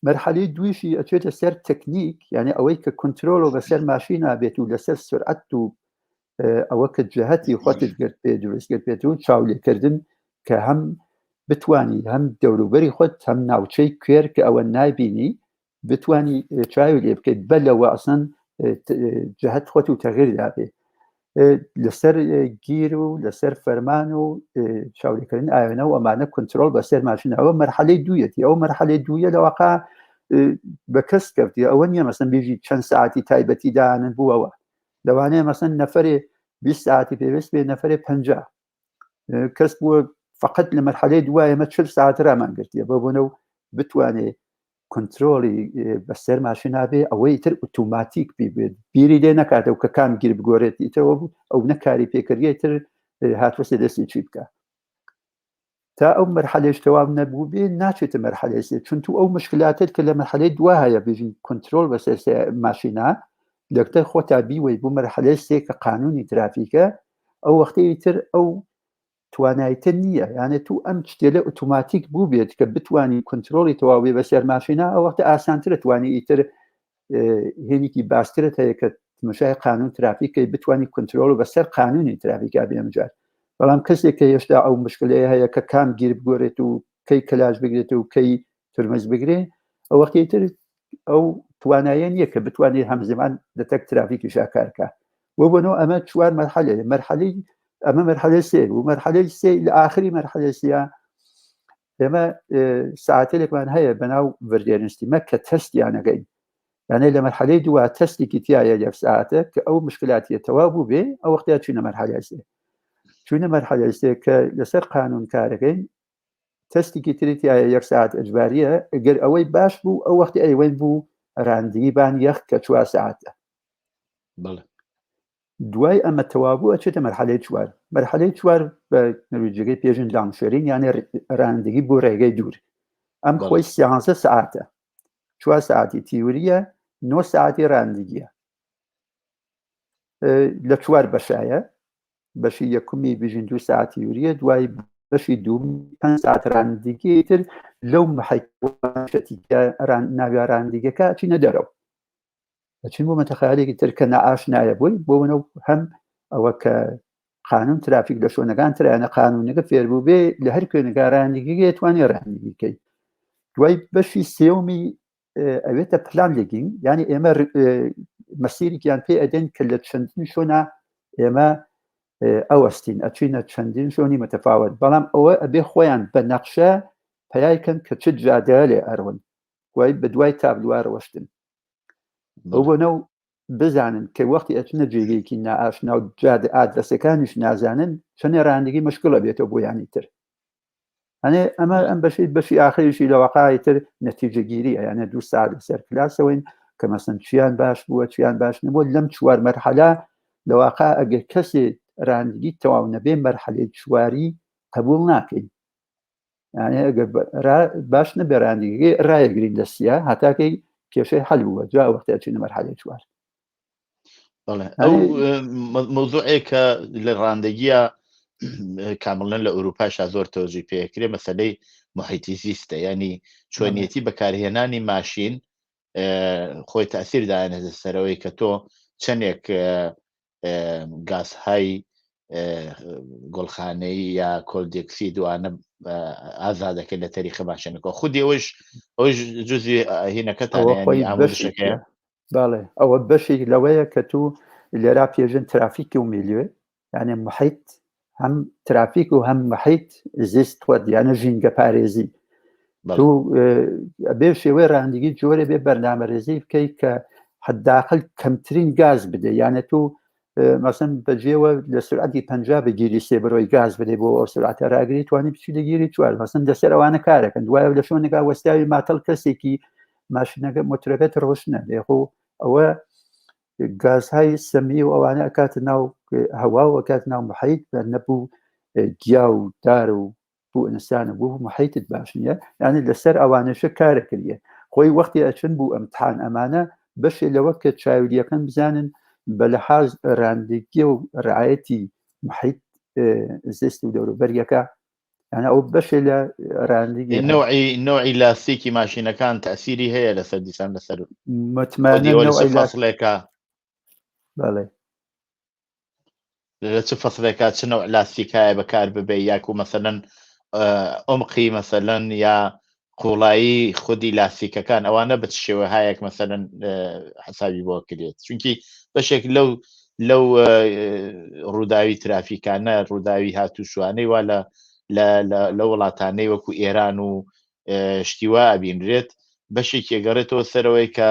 مەرحەلەی دویشی ئەچێتە سەر تەکنیک یعنی ئەوەی کە کنترۆڵ بەسەر ماشینە بێت و لەسەر سرعەت و ئەوە کە جەهەتی خۆتت گرت پێ دروستگرت بێت و چاولێکردن کە هەم بتانی هەم دەوروبەری خۆت هەم ناوچەی کوێر کە ئەوە نایبینی بتانی چاوی لێ بکەیت بەلەوە ئەسەن جەهەت خۆت و تەغییردا بێ لەسەر گیر و لەسەر فەرمان و چاولیکردن ئاوێنە و ئەمانە کنترۆل بەسەر ماشینە ئەوە مەرحەلەی دوویەتی ئەو مەرحەلەی دوویە لەواقع بە کەس کەوتی ئەوە نییە مەسەن بێژی چەند ساعتی تایبەتی دانن بووەوە لەوانەیە مەسەن نەفرێ 20 ساعتی پێویست بێ نەفرێ 50 کەس بووە فقط لە مەرحەلەی دوای ئەمە 40 ساعت رامان گرتیە بۆ بۆنە و بتوانێت کنترۆلی بەسەر ماشینا بێ ئەوەی تر ئۆتۆماتیک بێت بیری لێ نکاتەوە کە کام گیر بگۆڕێت ئیتەوە بوو ئەو نەکاری پێکردی تر هاتووەسێ دەستی چی بکە تا ئەو مەرحەلەش تەواو نەبوو بێ ناچێتە مەرحەلەی سێ چون تو ئەو مشکلاتت کە لە مەرحەلەی دوا هەیە بێژین کنترۆل بەسەر ماشینا لەکتە خۆتا بیوەی بوو مەرحەلەی سێ کە قانونی ترافیکە ئەو وەختەی تر ئەو توانایتە نییە یانێ تو ئەم شتێلە ئۆتۆماتیک بوو بێت کە بتانی کنترۆلی تەواوی بەسەر ماشینا ئەو وەختە ئاسانترە توانی ئیتر هێنێکی باسترت هەیە کە تماشای قانون ترافیکەی بتانی کنترۆل بەسەر قانونی ترافیکا بێمجار بەڵام کەسێک کە هێشتا ئەو مشکلەیە هەیە کە کام گیر بگۆڕێت و کەی کەلاش بگرێت و کەی ترمز بگرێ ئەو وەختی تر ئەو توانایە نییە کە بتوانێت هەمزمان لە تەک ترافیکی شاکارکە وە بۆنەوە ئەمە 4 مەرحەلەیە مەرحەلەی ئەمە مەرحەلەی سێ و مەرحەلەی سێ لە ئاخری مەرحەلەی سێ ئێمە ساعتێکمان هەیە بەناو ڤردێرنستیمە کە تەستیانەکەین يعني لە مەرحەلەی دووە تەستێکی تایە 1 ساعتە کە ئەو مشکلاتی تەواو بوو بێ ئەو وەختیا چوونە مەرحەلەی سێ چوونە مەرحەلەی سێ کە لەسەر قانون کارەکەین تەستێکی تری تایە 1 ساعت ئەجباریە ئەگەر ئەوەی باش بوو ئەو وەختی ئەیوەی بوو ڕاندگی بان یەخ کە 4 ساعتە دوای ئەمە تەوابوو ئەچێتە مەرحەلەی 4 مەرحەلەی 4 بە نرویجەکەی پێژن لانگشێرین یانێ ڕاندگی بۆ ڕێگەی دوور ئەم خۆی 13 ساعتە 4 ساعتی تیوریە 9 ساعتی ڕاندگیە لە 4 بەشایە بەشی یەکمی بژین 2 ساعت تیوریە دوای بەشی دوم 5 ساعت ڕاندگی تر لەو محیطەتی ناوی ڕاندگیەکە چینە دەرەوە ئەچین بۆ مەتەخەیەڵێکی تر کە نائاشنایە بووی بۆ منە هەم ئەوە کە قانون ترافیک لە شوێنەکان ترانە قانونەکە فێربوو بێ لە هەر کوێنەکە ڕاندگی توانێ ڕاندگیکەی دوای بەشی سێومی ئەوێتە پلانێکین یعنی ئێمە مەسیرێکیان پێ ئەدەن کە لە چەندین شۆنا ئێمە ئەوەستین ئەچینە چەندین شۆنی متەفاوت بەڵام ئەوە ئەبێ خۆیان بە نەقشە پەیاکەن کە چ جادەیە لێ ئەڕون دوای بە دوای تابلووارەوەشتن ئەو بۆ نەو بزانن کە وەختی ئەچنە جێگەیەکی نائاشنا و جادە ئادرسەکانیش نازانن چەندێ ڕاندگی مشکڵە بێتەوە بۆ یانی تر هەنێ ئەمە ئەم بەشی ئاخریشی لە وەقای تر نەتیجەگیری یانە 2 ساعت لەسەر کلاسەوەین کە مەسەن چیان باش بووە چیان باش نەبووە لەم 4 مەرحەلا لە واقع ئەگەر کەسێ ڕاندگی تەواو نەبێ مەرحەلەی 4 قبول ناکەین یعنی ئەگەر باش نەبێ ڕاندگی ڕایەگرین لە سیا هەتاکەی کێشەی هەل بووە جا وەختە چینە مەرحەلەی 4 ئەو مۆزوعێکە لە ڕاندگیە کامڵەن لە ئەوروپاشا زۆر تۆزی پێکرێ مەسەلەی محیتی زیستە ینی چۆنیەتی بەکارهێنانی ماشین خۆی تاثیر دایانە سەرەوەی کە تۆ چەندێک گازهای گۆڵخانەی یا کۆلدیۆکسید دوانە ئازادەکە لە تەریخە ماشینەکە خودی ئەوش جزئی هینەکەتانەیە ئامۆژەکەیە باڵێ ئەوە بەشێک لەوەیە کە تو لێرا پێژن ترافیکی و میلیۆ یعنی محیط هەم ترافیک و هەم محیط زیست خۆت یانە ژینگە پارێزی تو بێ شێوەی ڕاندگی جۆرە بێ بەرنامەڕێزی بکەیت کە حداقل کەمترین گاز بدە یانە تو مەسەن بەجێوە لە سرعەتی 50 بەگیری سێ بەرۆی گاز بدەی بۆ ئەو سرعەتە ڕاگری توانی بچی لەگیری 4 مەسەن لەسەر ئەوانە کارەکەن دوایە لە شوێنێکا وەستاوی ماتەڵ کەسێکی ماشینەکە مۆتۆرەکەت ڕۆشنە دێخۆ ئەوە گازهای سەمی و ئەوانە ئەکاتە ناو هەوا و ئەکات ناو محیط نەبوو گیا و دار و بۆ ئینسانە بوو محیطت باش نییە یعنی لەسەر ئەوانەشە کارەکردیە خۆی وەختی ئەچن بوو ئەمتحان ئەمانە بەشێ لەوە کە چاویلەکەن بزانن بە لەحاز ڕاندگی و ڕعایەتی محیط زیست و دەوروبەریەکە یعنی ئەو بەشێ لە ڕاندگی نوعی لاستیکی ماشینەکان تەسیری هەیە لەسەر دیسان لەسەر متمانەفەسلێکە بەڵێ لە چ فەسلێکا چ نوع لاستیکایە بەکار ببێ یاکو مەسەلەن ئۆمقی مەسەلەن یا قوڵایی خودی لاستیکەکان ئەوانە بە شێوە هایەک مەسەلەن حسابی بۆ کرێت چونکی بەشێک لەو ڕووداوی ترافیکانە ڕووداوی هاتووشوانەی وا لە وڵاتانەی وەکو ئێران و شتیوا ئەبینرێت بەشێکی گەڕێتەوە سەرەوەی کە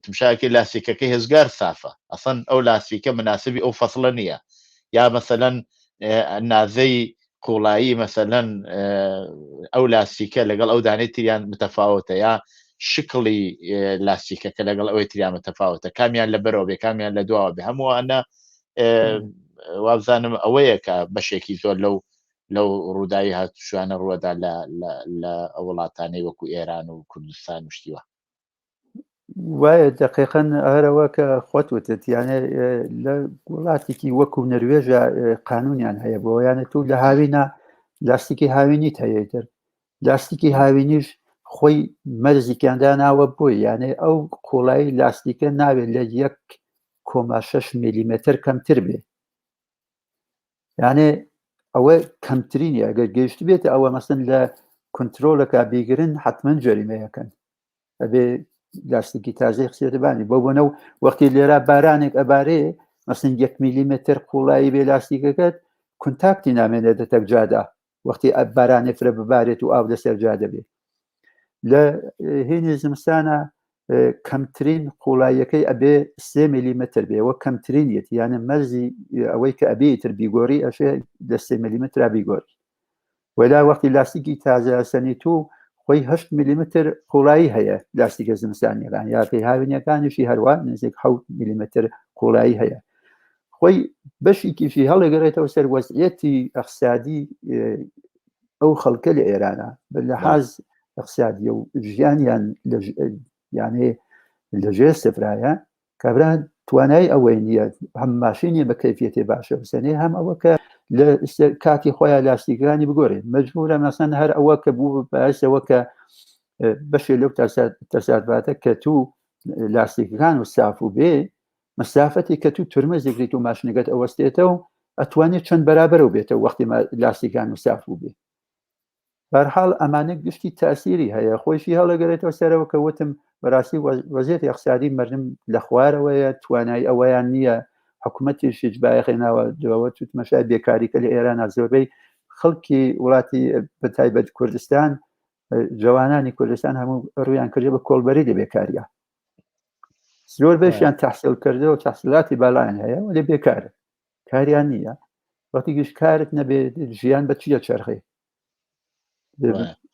تمشاکی لاستیکەکەی هێزگار سافە ئەسەن ئەو لاستیکە مناسبی ئەو فەسڵە نییە یا مەسەلەن نازەی قوڵایی مەسەلەن ئەو لاستیکە لەگەڵ ئەو دانەی تریان متەفاوتە یا شکڵی لاستیکەکە لەگەڵ ئەوەی تریان متەفاوتە کامیان لە بەرەوە بێ کامیان لە دواوە بێ هەمووانە وابزانم ئەوەیە کە بەشێکی زۆر لەو ڕووداوی هاتووشوانە ڕووەدا لە وڵاتانەی وەکو ئێران و کوردستان وشتیوە وایە دقیقەن هەرەوە کە خۆت وتت یانێ لە وڵاتێکی وەکو نەروێژە قانونیان هەیە بۆ یانە تو لە هاوینە لاستیکی هاوینیت هەیەتر لاستیکی هاوینیش خۆی مەرزیکیاندا ناوە بووی یانێ ئەو قوڵایی لاستیکە ناوێت لە 1.6 میلیمتر کەمتر بێ یانێ ئەوە کەمترینی ئەگەر گەیشت بێت ئەوە مەسن لە کنترۆلەکە بیگرن حتمما جەریمەیەکەن ئەبێ لاستیکی تازەی قسێتبانی بۆ بۆنە و وەختی لێرە بارانێک ئەبارێ مەسن 1 میلیمتر قوڵایی بێ لاستیکەکەت کونتاکتی نامێنێت دەتەک جادا وەختی بارانێ فرە ببارێت و ئاو لەسەر جادە بێ لە هێنی زمستانە کەمترین قوڵاییەکەی ئەبێ 3 میلیمتر بێ ئەوە کەمترینیەتی یانە مەرزی ئەوەی کە ئەبێ تر بیگۆڕی ئەشێ لە 3 میلیمتر بیگۆڕی وەلا وەختی لاستیکی تازە سەنی تو خۆی 8 میلیمتر قوڵایی هەیە لاستیکە زمستانیەکان یا پێی هاوینەکانیشی هەروە نزیک 7 میلیمتر قوڵایی هەیە خۆی بەشێکیشی هەڵەگەڕێتەوە سەر وەزعیەتی ئەقتصادی ئەو خەڵکە لە ئێرانە بەلەحاز ئەقتصادی و ژیانیان یانێ لەژێر سفرایە کابرا توانای ئەوەی نییە هەم ماشینی بە کەیفیەتی باشە بسەنێ هەم ئەوە کە لە کاتی خۆیان لاستیکەکانی بگۆڕێت مەجبورە مەسەن هەر ئەوە کە بوو بەعسەوە کە بەشێ لەو تەساداتە کە تو لاستیکەکان و ساف و بێ مەسافەتی کە تو تورمەزێکریت و ماشینەکەت ئەوەستێتەوە ئەتوانێت چەند بەرابەر و بێتەوە وەختی لاستیکان و ساف و بێ بەرحاڵ ئەمانە گشتی تاسیری هەیە خۆشی هەڵەگەرێتەوە سەرەوە کە وتم بەڕاستی وەزیەتی ئەقتصادی مردم لە خوارەوەیە توانای ئەوەیان نییە حکوومەتیشی باەخێناوە دووە توتمەشای بێکاریکە لە ئێرانە زۆربەی خەڵکی وڵاتی بەتایبەت کوردستان جوانانی کوردستان هەموو ڕویان کردێ بە کۆڵبەری لە بێکاریە زۆربەیشیان تەحسیل کردەوە و تەحسیلاتی باڵایان هەیە و لێ بێکارە کاریان نییە وەختی گشت کارت نەبێت ژیان بە چیە چرخێ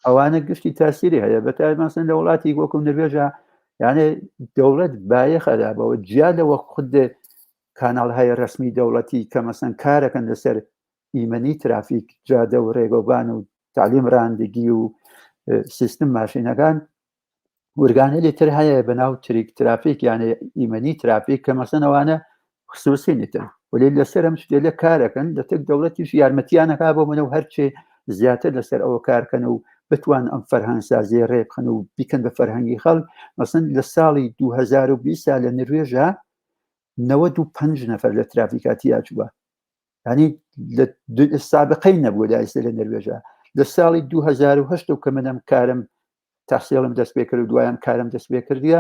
ئەوانە گشتی تاسیری هەیە بەتایبەت لە وڵاتی وەکو نروێژە یانێ دەوڵەت بایەخەدا بەوە جیا لەوە خود کاناڵهای ڕسمی دەوڵەتی کە مەسەن کارەکەن لەسەر ئیمەنی ترافیک جادە و ڕێگەوبان و تعلیم ڕاندگی و سیستم ماشینەکان وەرگانە لێتر هەیە بەناو تریک ترافیک یانێ ئیمەنی ترافیک کە مەسەنەوانە خصوصینتر ولی لەسەر ئەم شتێ لە کارەکەن دەتێک دەوڵەتیش یارمەتیانەکا بۆ منە و هەرچێ زیاتر لەسەر ئەوە کارکەن و بتوان ئەم فەرهەنگسازیە ڕێبخن و بیکەن بە فەرهەنگی خەڵک مەسەن لە ساڵی 2020 لە نروێژە 95 نەفەر لە ترافیکاتی چووە ینی سابقەی نەبووە دایسە لە نروێژە لە ساڵی 2010 کە منم کارم تەحسیڵم دەست پێ کرد و دوایان کارم دەست پێ کردیە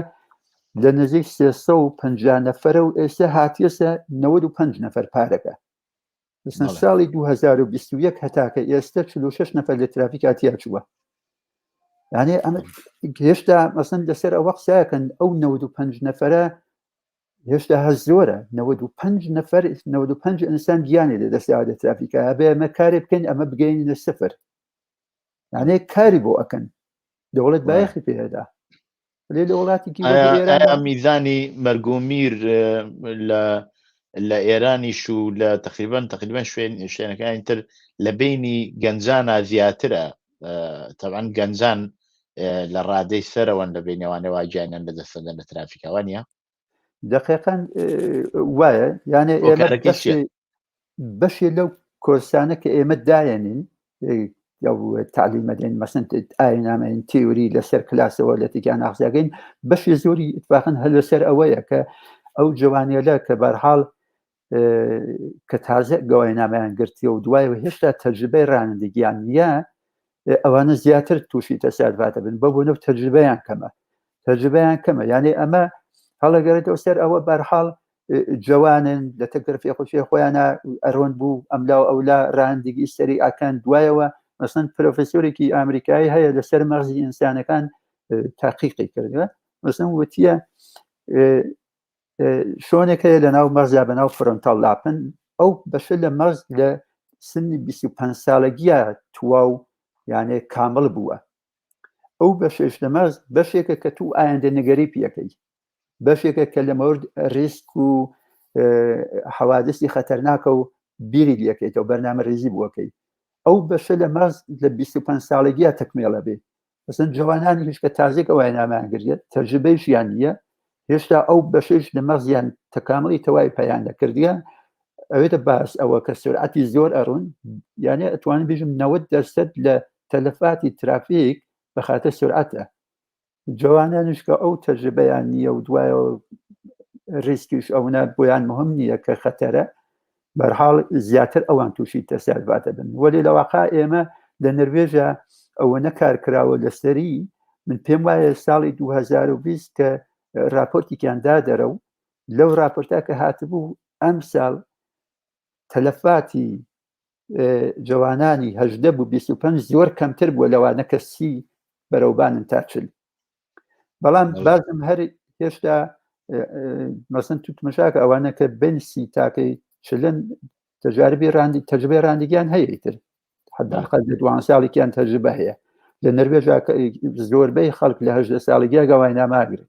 لە نزیک 350 نەفەرە و ئێستا هاتیەسە 95 نەفەر پارەکە ساڵی 2021 هەتاکە ئێستا 46 نەفەر لە ترافیکاتی چووە یعنی ئەمە هێشتا مەسەن لەسەر ئەوە قسەکەن ئەو 95 نەفەرە هێشتا هەز زۆرە 95 نەفەر 95 ئینسان گیانی لە دەستیاوە لە ترافیکە ئەبێ ئەمە کارێ بکەین ئەمە بگەین لە سفر یعنی کاری بۆ ئەکەن دەوڵەت بایەخی پێدا لێ لە وڵاتێکی میزانی مەرگومیر لە ئێرانیش و لە تقریبان شوێنەکانی تر لە بینی گەنجانە زیاترە تەبعاً گەنجان لە ڕادەی سەرەوەن لە بینەوانە واجیانیان لەدەستدەن لە ترافیکەوانە دقیقاً وایە یانێ ئێمە بەشێ لەو کۆرسانە کە ئێمە دایەنین تعلیمە دێن مەسن ئاینامەین تیوری لەسەر کلاسەوە لە تیکیان ئاخزیاگەین بەشی زۆری اتفاقاً هەر لەسەر ئەوەیە کە ئەو جوانیەلە کە بەرحاڵ کە تازە گەوایەنامەیان گرتیە و دوایەوە هێشتا تەجربەی ڕانندگیان نییە ئەوانە زیاتر تووشی تەساداتە بن بۆ بۆنەوە تەجربەیان کەمە یانێ ئەمە هەڵەگەرێتەوە سەر ئەوە بەرحاڵ جوانن لە تەگرفی خۆشی خۆیانە ئەرۆن بوو ئەملا و ئەولا ڕاندگی سەری ئاکەن دوایەوە مەسەن پرۆفسۆرێکی ئامریکایی هەیە لەسەر مەغزی ئینسانەکان تاقیقی کردوە مەسەن وتیە شۆنێک هەیە لە ناو مەغزا بەناو فرۆنتاڵ لاپن ئەو بەشە لە مەغز لە سنی 25 ساڵەگیە تواو یانێ کامل بووە ئەو بەشێش لە مەغز بەشێکە کە تو ئایندە نگەری پێەکەی بەشێکە کە لە مەورد ریسک و حەوادثی خەتەرناکە و بیری لەکەیتەوە بەرنامە ڕێزی بووەکەی ئەو بەشە لە مەغز لە 25 ساڵگیە تەکمێڵە بێ مەسەن جوانانیش کە تازێک ئەوە نامان گرێت تەجربەیشیان نییە هێشتا ئەو بەشش لە مەغزیان تەکاملی تەواوی پەیان نەکردیە ئەوێتە باس ئەوە کە سرعەتی زۆر ئەڕون یانێ ئەتوانم بێژم 90% لە تەلەفاتی ترافیک بەخاتە سرعەتە جوانانش کە ئەو تەجربەیان نییە و دوایە ریسکیش ئەوە بۆیان مهم نییە کە خەتەرە بەرحاڵ زیاتر ئەوان تووشی تەساداتە بن وەلی لەواقع ئێمە لە نروێژە ئەوە نەکارکراوە لەسەری من پێم وایە ساڵی 2020 کە راپۆرتێکیاندا دەرە و لەو راپۆرتا کە هاتبوو ئەم ساڵ تەلەفاتی جوانانی 18 بوو 25 زۆر کەمتر بووە لەوانە کە 30 بەرەوبانن تا 40 بەڵام بازم هەر هێشتا مەسن تو تمەشاکە ئەوانە کە بنسی تاکەی چلن تەجربەی ڕاندگیان هەیە تر حداقل لە 2 ساڵێکیان تەجربە هەیە لە نەروێژ زۆربەی خەڵک لە 18 ساڵگیا گەوای ناماگرن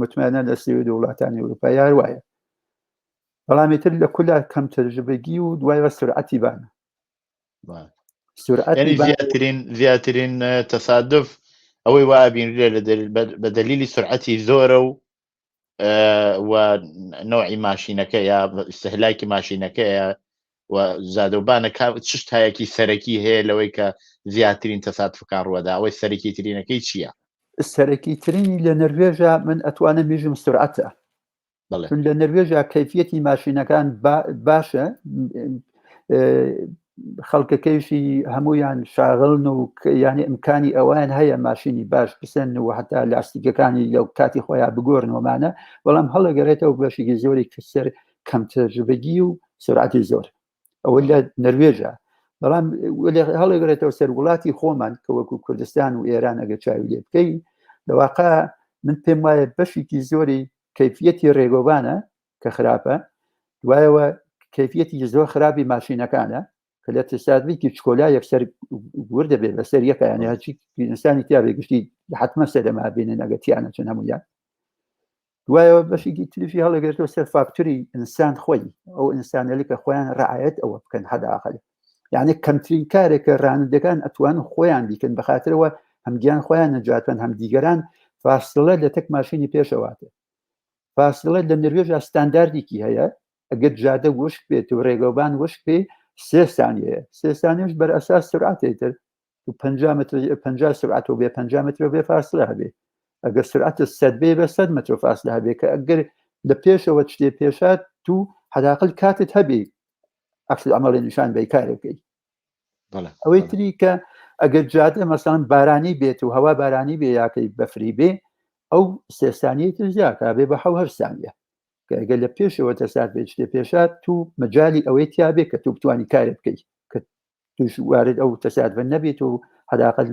متمانە لە سوێد و وڵاتانی ئەوروپای هەروایە بەڵامی تر لە کولا کەم تەجربەگی و دوایەوە سرعەتی بانە زیاترین تەسادف ئەوەی وابینرێ بە دلیلی سرعەتی زۆرە و نوعی ماشینەکە یا استهلاکی ماشینەکەیە و زادوبانە شتایەکی سەرەکی هەیە لەوەی کە زیاترین تەسادفەکان ڕوەدا ئەوەی سەرەکی ترینەکەی چییە؟ سەرەکی ترینی لە نەروێژە من ئەتوانم میژم سرعەتە لە نەروێژە کەیفیەتی ماشینەکان باشە خەڵکەکەیشی هەمویان شاغڵن و یانی ئیمکانی ئەوان هەیە ماشینی باش بسن و حتا لاستیکەکانی لەو کاتی خۆیان بگۆڕنەوەمانە بەڵام هەڵەگەڕێتەوە بەشێکی زۆری کەسەر کەم تەجربەگی و سرعەتی زۆر ئەوە لە نەروێژە بەڵام هەڵەگەڕێتەوە سەر وڵاتی خۆمان کە وەکو کوردستان و ئێران ئەگە چاوی لێ بکەی لەواقع من پێم وایە بەشێکی زۆری کەیفیەتی ڕێگۆبانە کە خراپە دوایەوە کەیفیەتی زۆر خراپی ماشینەکانە کە لە تەسادفێکی چکۆلا یەکسەر وردە بێت بەسەر یەکیان هەرچی ئینسانی تیاێ گشتی حتممە سەرما بینن ئەگەتیانە چەند هەمویان دوایەوە بەشێکی تریشی هەڵەگەێتەوە سەر فاکتوری ئینسان خۆی ئەو ئینسانەلی کە خۆیان ڕعایەت ئەوە بکەن حداقل یعنی کەمترین کارێکە ڕانندەکان ئەتوان خۆیان بیکەن بەخاترەوە هەمگیان خۆیان نەجاتوان هەم دیگەران فاصلە لە تەک ماشینی پێشەواتە فاصلە لە نەروێژ ستانداردێکی هەیە ئەگەر جادە وشک بێت و ڕێگەوبان وشک پێ 3 ثانیە 3 ثانیش بەر ئەساس سرعەتێتر و 50 سرعەت و بێ 50 متر بێ فاصلە هەبێ ئەگەر سرعەتە 100 بێ بە 100 متر فاصلە هەبێ کە ئەگەر لە پێشەوە شتێ پێشات تو حداقل کاتت هەبێ عکس عملی نیشان بە کارە بکەیت ئەوەی تری کە ئەگەر جادە مەسەڵەن بارانی بێت و هەوا بارانی بێ یاکەی بەفری بێ ئەو 3 ثانیە تر زیاتر بێ بە 7 ثانیە کە ئەگەر لە پێشەوە تەسات بێت شتێ پێشات تو مەجای ئەوەی تیا بێ کە تو بتوانی کارێ بکەیت کە توش وارد ئەو تەسادفە نەبێت و حداقل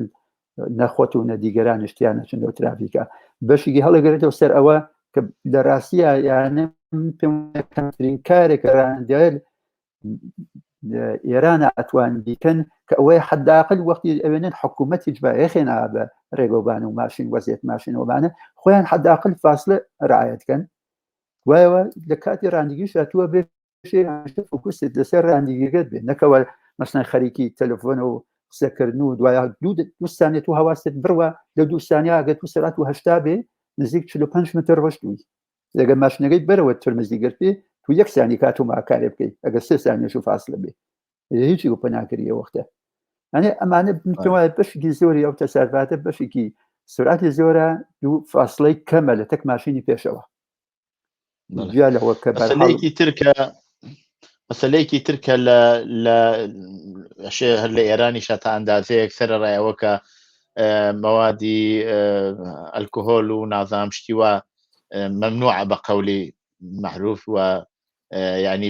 نەخۆت و نەدیگەران شتیانە چندە ترافیکە بەشێکی هەڵەگەرێتەوە سەر ئەوە کە لە ڕاستیە یانە کەمترین کارێکە ڕاندێر ئێرانە ئەتوان بیکەن کە ئەوەی حداقل وەختی ئەوێنن حکوومەتیش بە یەخێنا بە ڕێگەوبان و ماشین وەزیێت ماشینەوەبانە خۆیان حداقل فاصلە ڕعایەتکەن وایەوە لە کاتی ڕاندگیش هاتووە بێ فوکوست لەسەر ڕاندگیگەت بێت نەکەوە مەسەڵەن خەریکی تەلەفۆن و قسەکردن و دوای 2 ثانیە تو هەواست بڕوە لە 2 ثانیە ئەگەر تو سرعت و 80 بێ نزیک 45 متر ڕۆشتووی لەگە ماشینەکەیت بەرەوە ترمزی گرتێ تو 1 ثانیە کاتوما کارێ بکەیت ئەگەر 3 ثانیەش و فاصلە بێ هیچی گوپە ناکردیە وەختە ئەنێ ئەمانە بتوانێت بەشێکی زۆری ئەو تەسادفاتە بەشێکی سرعتی زۆرە دوو فاصلەی کەمە لە تەک ماشینی پێشەوە مەسەلەیەکی ترکە لە هەر لە ئێرانی شتا ئەندازەیەک سەر ڕایەوە کە مەوادی ئەلکۆهۆل و نازام شتیوە ممنوعە بە قەولی معروف و یعنی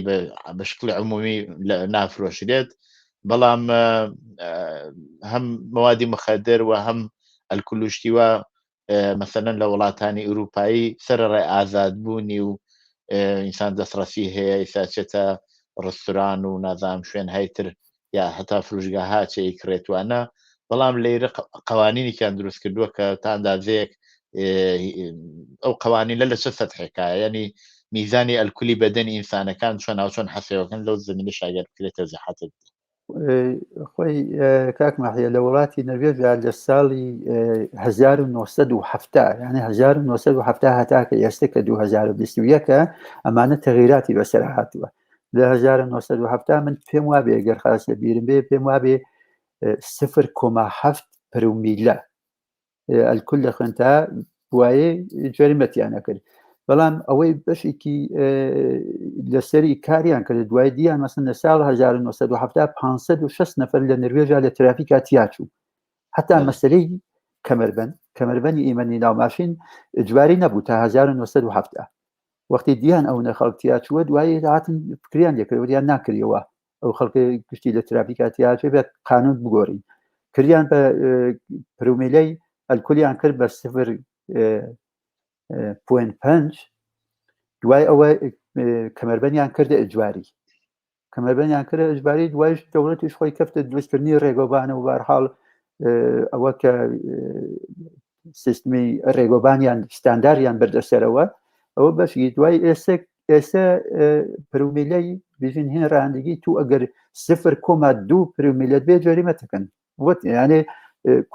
بە شکلی عمومی نافرۆشرێت بەڵام هەم مەوادی مخەدر و هەم ئەلکولوشتیوە مثلەن لە وڵاتانی ئوروپایی سەرڕای ئازادبوونی و ئینسان دەستڕەسی هەیە ئیساچێتە ڕستوران و نازام شوێن هایتر یا هەتا فروشگاها چی کڕێتوانە بەڵام لێرە قوانینێکیان دروست کردووە کە تا ئەندازەیەک ئەو قوانینە لە چه سەتحێکە یعنی میزانی ئەلکولی بەدەنی ئینسانەکان چۆن ناوچۆن حەسێوەکەن لەو زمینە شاگەر بکرێتە زەحەتت خۆی کاک ماحیە لە وڵاتی نەروێژ لە ساڵی 1970 یعنی 1970 هەتاکە ئێستا کە 2021 ئەمانە تەغیراتی بەسەر هاتووە لە 1970 من پێم وابێ گەر خاص لە بیرم بێ پێم وابێ 0.7 پرومیلە ئەلکول لە خوێنتا وایە جەریمەتیانە کرد بەڵام ئەوەی بەشێکی لەسەری کاریان کرد دوای دییان مەسن لە ساڵ 1970 506 نەفەر لە نروێژا لە ترافیکا تیاچوو حتا مەسلەی کەمەربەندی ئیمەنی ناوماشین ئجباری نەبوو تا 1970 وەختی دییان ئەو نەخەڵک تیاچووە دوای هاتن فکریان لێکردیان ناکردەوە ئەو خەڵکی گشتی لە ترافیکا تیاچێ بێت قانون بگۆڕین کردیان بە پرومیلەی ئەلکولیان کرد بە .5 دوای ئەوە کەمەربەندیان کردە ئەجباری کەمەربەندیان کردە ئەجباری دوایش دەوڵەتیش خۆی کەفتە دروستکردنی ڕێگۆبانە و بەرحاڵ ئەوە کە سیستمی ڕێگۆبانیان ستانداریان بەردەسەرەوە ئەوە بەشی دوای ئێستا پرمیلەی بژین هێن ڕاندگی تو ئەگەر 0.2 پرمیلەت بێ جەریمەتەکەن وت یانێ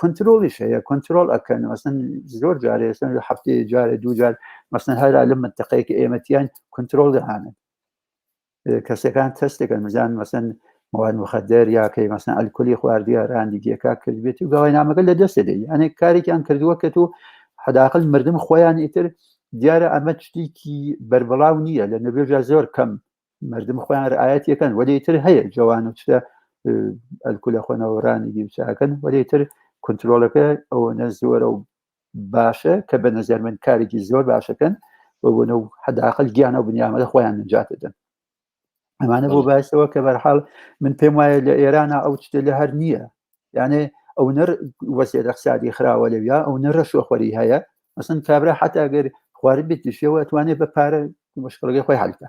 کنترۆلیش هەیە کنترۆل ئەکەن مەسەن زۆر جارێ هەفتەیە جارێ دوو جار مەسەن هەر لە منتەقەیەکی ئێمەتیان کنترۆل دەهانن کەسەکان تەست دەکەن مەزان مەسەن مواد مخدر یا کەی مەسەن ئەلکۆلی خواردیە ڕاندیگیەکە کردبێتی و گاواینامەکە لە دەستە دەی ئەنێ کارێکیان کردووە کە تو حداقل مردم خۆیان ئیتر دیارە ئەمە شتێکی بەربڵاو نییە لە نەبێژە زۆر کەم مردم خۆیان ڕعایەتیەکەن وەلیتر هەیە جوان و چتە ئەلکۆلە خۆنەوە ڕاندیگی بچاکەن وەلیتر کنترۆلەکە ئەوە زۆرە و باشە کە بە نەزەر من کارێکی زۆر باشەکەن بۆنە و حداقل گیانە و بنیامەدە خۆیان نجات دەدەن ئەمانە بۆ باسەوە کە بەرحاڵ من پێم وایە لە ئێرانە ئەو شتە لە هەر نییە یانێ ئەو نەر وەسیلە اقتصادی خراوە لەویا ئەو نەرە شۆخۆری هەیە مەسەن کابرا حتا ئەگەر خوارد بێت شێوە ئەتوانێت بە پارە مشکڵەکەی خۆی حەلکە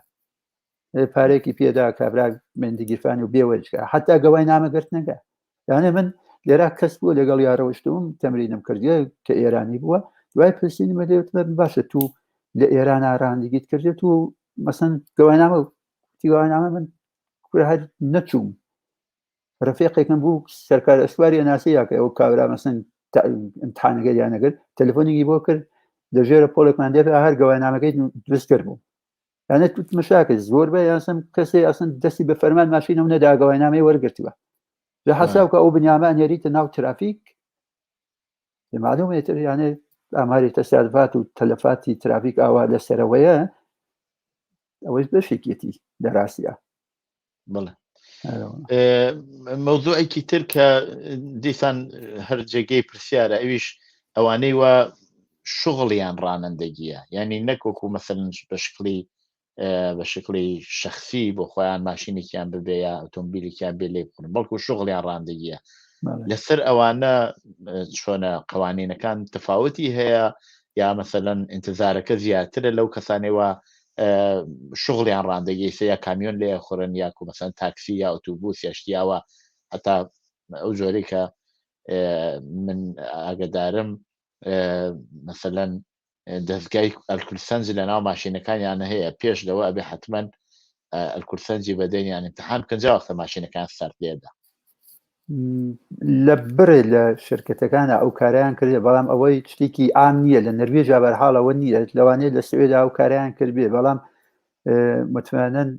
پارێکی پێدا کابرا مندگیرفانی و بێوەرجکە حتا گەوای نامەگرت نەگە یانێ من لێرا کەس بووە لەگەڵ یاڕەوەشتم تەمرینم کردیە کە ئێرانی بووە دوای پرسیینی مەدەوت باشە تو لە ئێران ڕاندیگیت کردێت و مەسەن گەوانامە تیوانامە من هەر نەچووم ڕفێقێکم بوو سەرکار ئەسواری ناسی یاکە ئەو کابرا مەسەن امتحانەکەی یانەگەر تەلەفۆنێکی بۆ کرد لەژێرە پۆلێکمان دێت هەر گەوانامەکەی دروست کرد بوو یانە توت مشاکە زۆر بە یاسم کەسێ ئەسن دەستی بە فەرمان ماشینە و نەدا گەوانامەی وەرگرتووە لە حساب کە ئەو بنیامە نێریتە ناو ترافیک معلومێتر یانێ ئاماری تەسادفات و تەلەفاتی ترافیک ئاوا لەسەرەوەیە ئەوەش بەشێکێتی لە ڕاستیە بڵێ مەوزوعێکی تر کە دیسان هەر جێگەی پرسیارە ئەویش ئەوانەی وە شغڵیان ڕانندگیە ینی نەکۆکو مەسەرن بە شکلی شخصی بۆ خۆیان ماشینێکیان ببێ یا ئۆتۆمبیلێکیان بێ لێ بخن بەڵکو شغڵیان ڕاندگیە لەسەر ئەوانە چۆنە قوانینەکان تفاوتی هەیە یا مەسەلەن ئینتزارەکە زیاترە لەو کەسانەوە شغڵیان ڕاندەگی یا کامیۆن لێ خوڕن یا کو مەسەن تاکسی یا ئۆتۆبوس یاشتیاوە هەتا ئەو جۆرەی کە من ئاگدارم مەسەلەن دەستگای ئەلکولسەنج لە ناو ماشینەکانیانە هەیە پێش لەوە ئەبێ حتمەن ئەلکولسەنجی بەدەینیان امتحان بکەن جا وەختە ماشینەکان سەرد لێدا لە برێ لە شرکتەکانە ئەو کاریان کردێ بەڵام ئەوەی شتێکی ئام نییە لە نەروێژا بەرحاڵەوە نییە لەوانەیە لە سوێدا ئەو کاریان کردبێ بەڵام متمانەن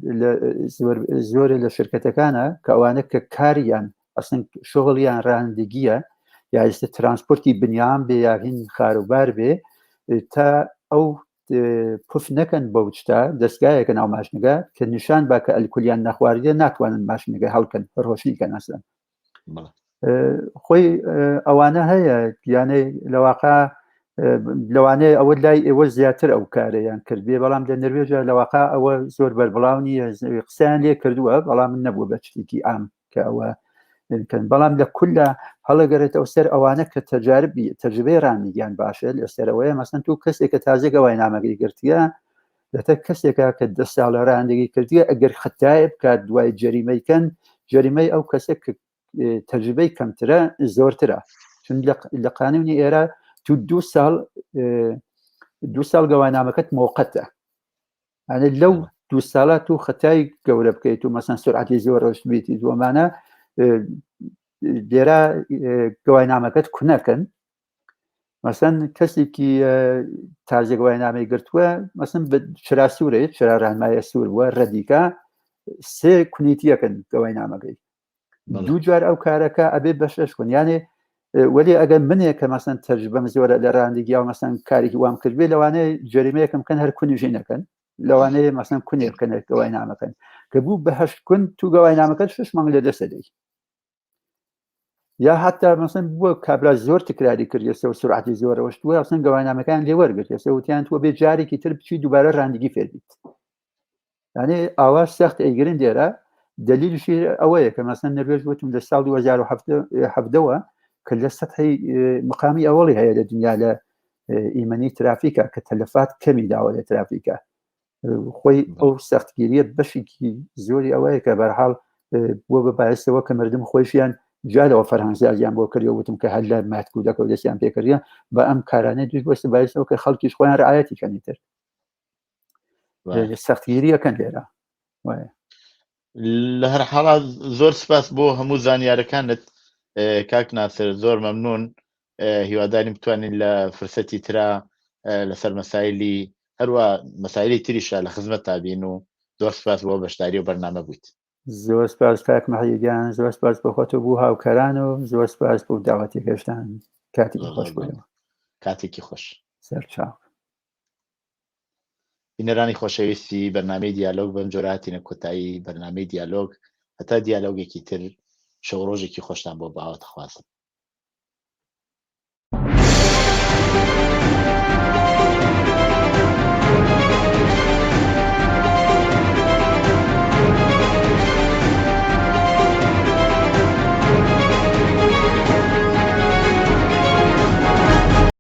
زۆرە لە شرکتەکانە کە ئەوانە کە کاریان ئەسن شغڵیان ڕاندگیە یا ئێستا ترانسپۆرتی بنیام بێ یا هین خاروبار بێ تا ئەو پف نەکەن بەو شتا دەستگایەکە ناو ماشینەکە کە نیشان با کە ئەلکولیان نەخواردە ناتوانن ماشینەکە هەڵکەن ڕۆشنیکەن ئەسن خۆی ئەوانە هەیە یانەی لەواقع لەوانەیە ئەوە لای ئێوە زیاتر ئەو کارەیان کردبێ بەڵام لە نەروێژە لەواقع ئەوە زۆر بەربڵاو نیە قسەیان لێ کردووە بەڵام من نەبووە بە شتێکی ئام کە ئەوە بەڵام لە کولە هەڵەگەرێتەوە سەر ئەوانە کە تەجربەی ڕاندیگیان باشە لەسەرەوەیە مەسەن تو کەسێکە تازە گەوای نامەگەی گرتیە دەتە کەسێکە کە 10 ساڵە ڕاندگی کردیە ئەگەر خەتایە بکات دوای جەریمەیکەن جەریمەی ئەو کەسێک تەجربەی کەمترە زۆرترە چون لە قانونی ئێرە تو 2 ساڵ گەوانامەکەت موقەتە ئەنە لەو 2 ساڵات تو خەتای گەورە بکەیت و مەسەن سرعەتی زۆر ڕۆشت بیتی زۆمانە لێرە گەوانامەکەت کونەکەن مەسەن کەسێکی تازە گەوانامەی گرتووە مەسەن بە چرا سوورێت چرا ڕانمایە سوور بووە ڕەدیکە 3 کونیتیەکەن گەوانامەکەی دوو جار ئەو کارەکە ئەبێ بەشەش کن یانێ وەلی ئەگەر منێک کە مەسەن تەجربەم زۆرە لە ڕاندگی و مەسەن کارێکی وام کردبێ لەوانەیە جەریمەیەکم بکەن هەر کونیژی نەکەن لەوانەیە مەسەن کونێ بکەن گەوای نامەکەن کە بوو بە 8 کون تو گەوای نامەکەت 6 مانگ لە دەسەدەی یا حتا مەسەن بووە کابرا زۆر تکراری کردێسە و سرعەتی زۆرەوەشتووە ئەسن گەوای نامەکان لێ وەرگرتێسە وتیان تۆ بێ جارێکی تر بچی دووبارە ڕاندگی فێربیت یانێ ئاواز سەخت ئەیگرن دێرە دلیلشی ئەوەیە کە مەسەن نەروێژ وتم لە ساڵ 2017ەوە کە لە سەتحی مقامی ئەوڵی هەیە لە دنیا لە ئیمەنی ترافیکە کە تەلەفات کەمی داوە لە ترافیکە خۆی ئەو سەختگیریە بەشێکی زۆری ئەوەیە کە بەرحاڵ بووە بە باعثەوە کە مردم خۆشیان جارەوە فەرهەنگزاریان بۆ کردی وتم کە هەر لە ماتکودەکە و دەستیان پێکردیان بە ئەم کارانەی دوش بۆستە باعثەوە کە خەڵکیش خۆیان ڕعایەتی کەنیتر سەختگیریەکەن لێرە لە هەر حاڵات زۆر سپاس بۆ هەموو زانیارەکانت کاک ناسر زۆر مەمنون هیواداریم بتوانین لە فرسەتی ترا لەسەر مەسایلی هەروە مەسایلی تریشە لە خزمەت تابین و زۆر سپاس بۆ بەشداری و بەرنامە بوویت زۆر سپاس کاک مەحیدیان زۆر سپاس بۆ خۆتە بوو هاوکەران و زۆر سپاس بۆ داواتی گەشتان کاتێکی خۆش بووە کاتێکی خۆش سەرچاو بینەرانی خۆشەویستی بەرنامەی دیالۆگ بەم جۆراتینە کۆتایی بەرنامەی دیالۆگ هەتا دیالۆگێکی تر شەو ڕۆژێکی خۆشتان بۆ باوەتە خوازم